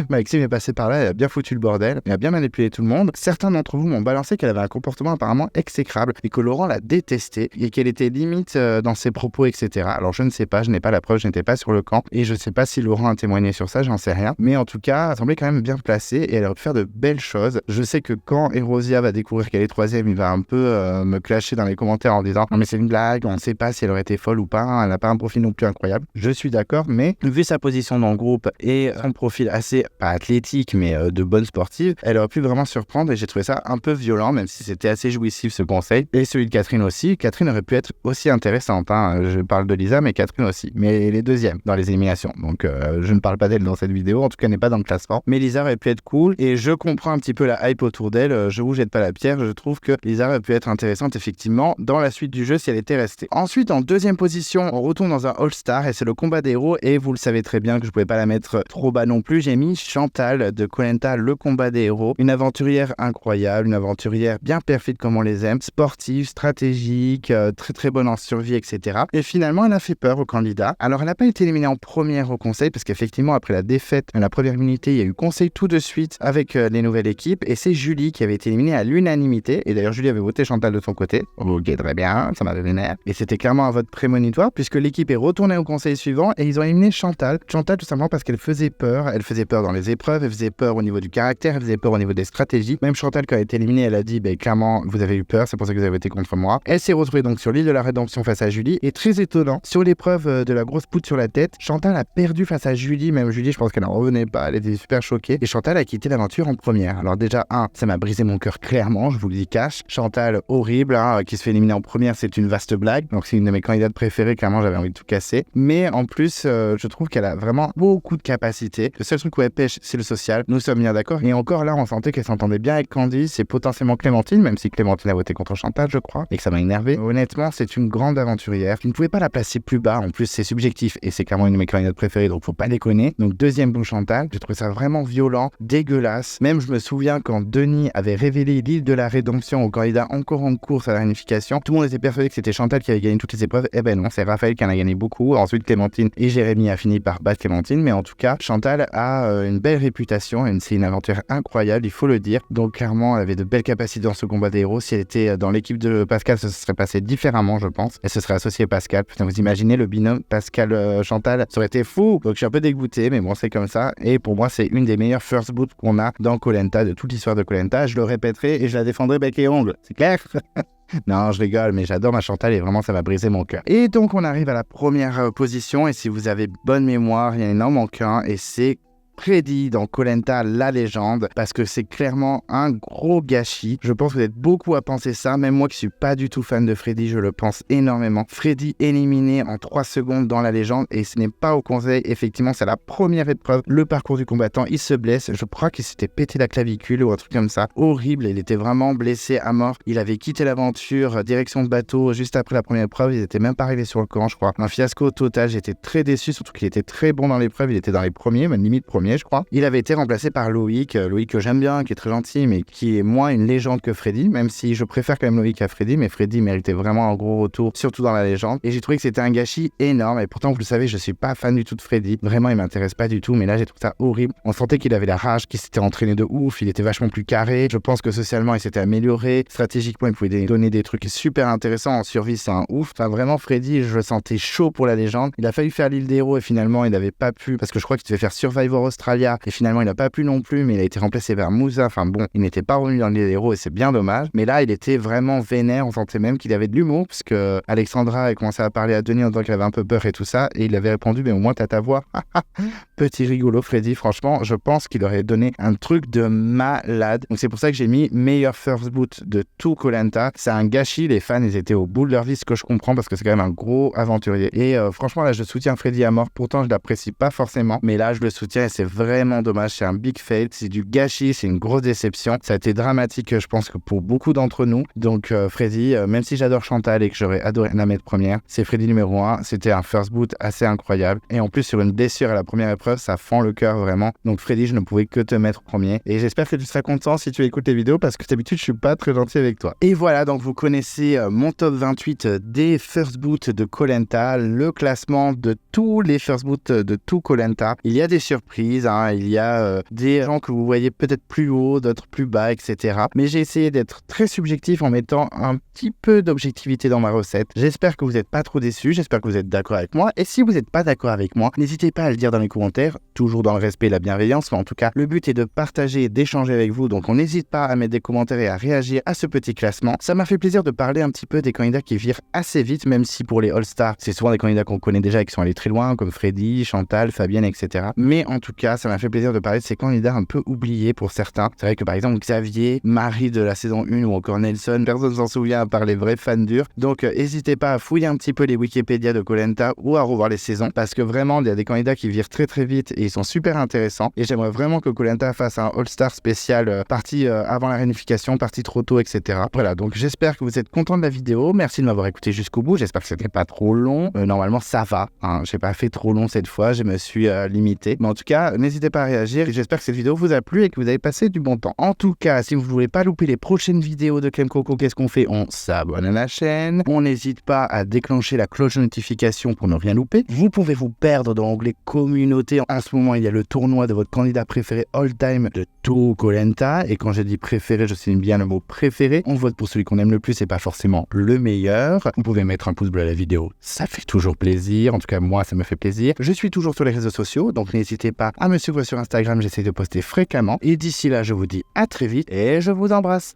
Maxime est passé par là, elle a bien foutu le bordel. Elle a bien manipulé tout le monde. Certains d'entre vous m'ont balancé qu'elle avait un comportement apparemment exécrable et que Laurent la détestait et qu'elle était limite dans ses propos, etc. Alors je ne sais pas, je n'ai pas la preuve, je n'étais pas sur le camp et je ne sais pas si Laurent a témoigné sur ça, j'en sais rien. Mais en tout cas, elle semblait quand même bien placée et elle aurait pu faire de belles choses. Je sais que quand Erosia va découvrir qu'elle est 3e, il va un peu me clasher dans les commentaires en disant non mais c'est une blague, on ne sait pas si elle aurait été folle ou pas, elle n'a pas un profil non plus incroyable. Je suis d'accord, mais vu sa position dans le groupe et son profil assez, pas athlétique, mais de bonne sportive, elle aurait pu vraiment surprendre et j'ai trouvé ça un peu violent, même si c'était assez jouissif ce conseil. Et celui de Catherine aussi. Catherine aurait pu être aussi intéressante, hein. Je parle de Lisa, mais Catherine aussi. Mais elle est 2e dans les éliminations, donc je ne parle pas d'elle dans cette vidéo, en tout cas elle n'est pas dans le classement. Mais Lisa aurait pu être cool et je comprends un petit peu la hype autour d'elle. Je vous jette pas la pierre, je trouve que Lisa aurait pu être intéressante effectivement dans la suite du jeu si elle était restée. Ensuite, en 2e position, on retourne dans un All-Star et c'est le combat des héros et vous le savez très bien que je pouvais pas la mettre trop bas non plus. J'ai mis Chantal de Koh Lanta, le combat des héros. Une aventurière incroyable, une aventurière bien perfide comme on les aime, sportive, stratégique, très très bonne en survie, etc. Et finalement, elle a fait peur aux candidats. Alors, elle n'a pas été éliminée en première au conseil parce qu'effectivement, après la défaite de la première unité, il y a eu conseil tout de suite avec les nouvelles équipes et c'est Julie qui avait été éliminée à l'unanimité. Et d'ailleurs, Julie avait voté Chantal de son côté. Ok, très bien, ça m'avait vénère. Et c'était clairement un vote prémonitoire puisque l'équipe est retournée au conseil suivant et ils ont éliminé Chantal. Chantal tout simplement parce qu'elle faisait peur. Elle faisait peur dans les épreuves, elle faisait peur au niveau du caractère, elle faisait peur au niveau des stratégies. Même Chantal, quand elle a été éliminée, elle a dit clairement, vous avez eu peur, c'est pour ça que vous avez voté contre moi. Elle s'est retrouvée donc sur l'île de la Rédemption face à Julie. Et très étonnant, sur l'épreuve de la grosse poutre sur la tête, Chantal a perdu face à Julie. Même Julie, je pense qu'elle n'en revenait pas, elle était super choquée. Et Chantal a quitté l'aventure en première. Alors déjà, ça m'a brisé mon cœur clairement, je vous le dis cash. Chantal, horrible, qui se fait éliminer en première, c'est une vaste blague. Donc c'est une de mes candidates préférées, clairement j'avais envie de tout casser. Mais en plus, je trouve qu'elle a vraiment beaucoup de capacités. Le seul truc où elle pêche, c'est le social. Nous sommes bien d'accord. Et encore là, on sentait qu'elle s'entendait bien avec Candice et potentiellement Clémentine, même si Clémentine a voté contre Chantal, je crois, et que ça m'a énervé. Honnêtement, c'est une grande aventurière. Je ne pouvais pas la placer plus bas. En plus, c'est subjectif et c'est clairement une de mes candidates préférées, donc faut pas déconner. Donc 2e bon Chantal. J'ai trouvé ça vraiment violent, dégueulasse. Même je me souviens quand Denis avait révélé l'île de la Rédemption aux candidats encore en course à la réunification, tout le monde était persuadé que c'était Chantal qui avait gagné toutes les épreuves. Eh ben non, c'est Raphaël qui en a gagné beaucoup. Ensuite, Clémentine et Jérémy a fini par battre Clémentine, mais en tout cas, Chantal a une belle réputation et c'est une aventure incroyable, il faut le dire. Donc clairement, elle avait de belles capacités dans ce combat des héros. Si elle était dans l'équipe de Pascal, ça se serait passé différemment, je pense. Elle se serait associée à Pascal. Putain, vous imaginez le binôme Pascal-Chantal, ça aurait été fou. Donc je suis un peu dégoûté, mais bon, c'est comme ça. Et pour moi, c'est une des meilleures first boots qu'on a dans Koh Lanta, de toute l'histoire de Koh Lanta. Je le répéterai et je la défendrai bec et ongles. C'est clair? Non, je rigole, mais j'adore ma Chantal et vraiment ça va briser mon cœur. Et donc on arrive à la première position et si vous avez bonne mémoire, il y en manque un et c'est Freddy dans Koh Lanta, la légende, parce que c'est clairement un gros gâchis. Je pense que vous êtes beaucoup à penser ça, même moi qui suis pas du tout fan de Freddy, je le pense énormément. Freddy éliminé en 3 secondes dans la légende et ce n'est pas au conseil, effectivement c'est la première épreuve, le parcours du combattant, il se blesse, je crois qu'il s'était pété la clavicule ou un truc comme ça, horrible, il était vraiment blessé à mort, il avait quitté l'aventure, direction de bateau, juste après la première épreuve, il était même pas arrivé sur le camp je crois, un fiasco total, j'étais très déçu, surtout qu'il était très bon dans l'épreuve, il était dans les premiers, même limite premier. premier, je crois. Il avait été remplacé par Loïc que j'aime bien, qui est très gentil, mais qui est moins une légende que Freddy, même si je préfère quand même Loïc à Freddy, mais Freddy méritait vraiment un gros retour, surtout dans la légende. Et j'ai trouvé que c'était un gâchis énorme, et pourtant, vous le savez, je suis pas fan du tout de Freddy. Vraiment, il m'intéresse pas du tout, mais là, j'ai trouvé ça horrible. On sentait qu'il avait la rage, qu'il s'était entraîné de ouf, il était vachement plus carré. Je pense que socialement, il s'était amélioré. Stratégiquement, il pouvait donner des trucs super intéressants. En survie, c'est un ouf. Enfin, vraiment, Freddy, je le sentais chaud pour la légende. Il a failli faire l'île des héros, et finalement, il n'avait pas pu, parce que je crois qu'il devait faire Survivor Australia, et finalement, il n'a pas pu non plus, mais il a été remplacé par Moussa. Enfin bon, il n'était pas revenu dans l'île des héros, et c'est bien dommage. Mais là, il était vraiment vénère. On sentait même qu'il avait de l'humour, parce que Alexandra a commencé à parler à Denis en disant qu'il avait un peu peur et tout ça, et il avait répondu, mais au moins, t'as ta voix. Petit rigolo, Freddy. Franchement, je pense qu'il aurait donné un truc de malade. Donc c'est pour ça que j'ai mis meilleur first boot de tout Koh-Lanta. C'est un gâchis. Les fans, ils étaient au bout de leur vie, ce que je comprends, parce que c'est quand même un gros aventurier. Et franchement, là, je soutiens Freddy à mort. Pourtant, je l'apprécie pas forcément, mais là, je le soutiens et c'est vraiment dommage. C'est un big fail. C'est du gâchis. C'est une grosse déception. Ça a été dramatique, je pense, que pour beaucoup d'entre nous. Donc Freddy, même si j'adore Chantal et que j'aurais adoré la mettre première, c'est Freddy numéro 1. C'était un first boot assez incroyable. Et en plus, sur une blessure à la première épreuve, ça fend le cœur vraiment. Donc Freddy, je ne pouvais que te mettre premier. Et j'espère que tu seras content si tu écoutes les vidéos, parce que d'habitude, je suis pas très gentil avec toi. Et voilà, donc vous connaissez mon top 28 des first boots de Koh-Lanta, le classement de tous les first boots de tout Koh-Lanta. Il y a des surprises, hein, il y a des gens que vous voyez peut-être plus haut, d'autres plus bas, etc. Mais j'ai essayé d'être très subjectif en mettant un petit peu d'objectivité dans ma recette. J'espère que vous n'êtes pas trop déçus, j'espère que vous êtes d'accord avec moi. Et si vous n'êtes pas d'accord avec moi, n'hésitez pas à le dire dans les commentaires, toujours dans le respect et la bienveillance. Mais en tout cas, le but est de partager et d'échanger avec vous. Donc on n'hésite pas à mettre des commentaires et à réagir à ce petit classement. Ça m'a fait plaisir de parler un petit peu des candidats qui virent assez vite, même si pour les All-Stars, c'est souvent des candidats qu'on connaît déjà et qui sont allés très loin, comme Freddy, Chantal, Fabienne, etc. Mais en tout cas, ça m'a fait plaisir de parler de ces candidats un peu oubliés pour certains. C'est vrai que par exemple, Xavier, Marie de la saison 1 ou encore Nelson, personne ne s'en souvient à part les vrais fans durs. Donc n'hésitez pas à fouiller un petit peu les Wikipédia de Koh-Lanta ou à revoir les saisons, parce que vraiment, il y a des candidats qui virent très très vite et ils sont super intéressants. Et j'aimerais vraiment que Koh-Lanta fasse un All-Star spécial partie avant la réunification, partie trop tôt, etc. Voilà, donc j'espère que vous êtes contents de la vidéo. Merci de m'avoir écouté jusqu'au bout. J'espère que c'était pas trop long. Normalement, ça va. Hein. J'ai pas fait trop long cette fois. Je me suis limité. Mais en tout cas, n'hésitez pas à réagir. J'espère que cette vidéo vous a plu et que vous avez passé du bon temps. En tout cas, si vous ne voulez pas louper les prochaines vidéos de Clem Coco, qu'est-ce qu'on fait? On s'abonne à la chaîne. On n'hésite pas à déclencher la cloche de notification pour ne rien louper. Vous pouvez vous perdre dans l'onglet communauté. En ce moment, il y a le tournoi de votre candidat préféré all-time de tout Koh-Lanta. Et quand je dis préféré, je signe bien le mot préféré. On vote pour celui qu'on aime le plus et pas forcément le meilleur. Vous pouvez mettre un pouce bleu à la vidéo. Ça fait toujours plaisir. En tout cas, moi, ça me fait plaisir. Je suis toujours sur les réseaux sociaux, donc n'hésitez pas à me suivre sur Instagram. J'essaie de poster fréquemment. Et d'ici là, je vous dis à très vite et je vous embrasse.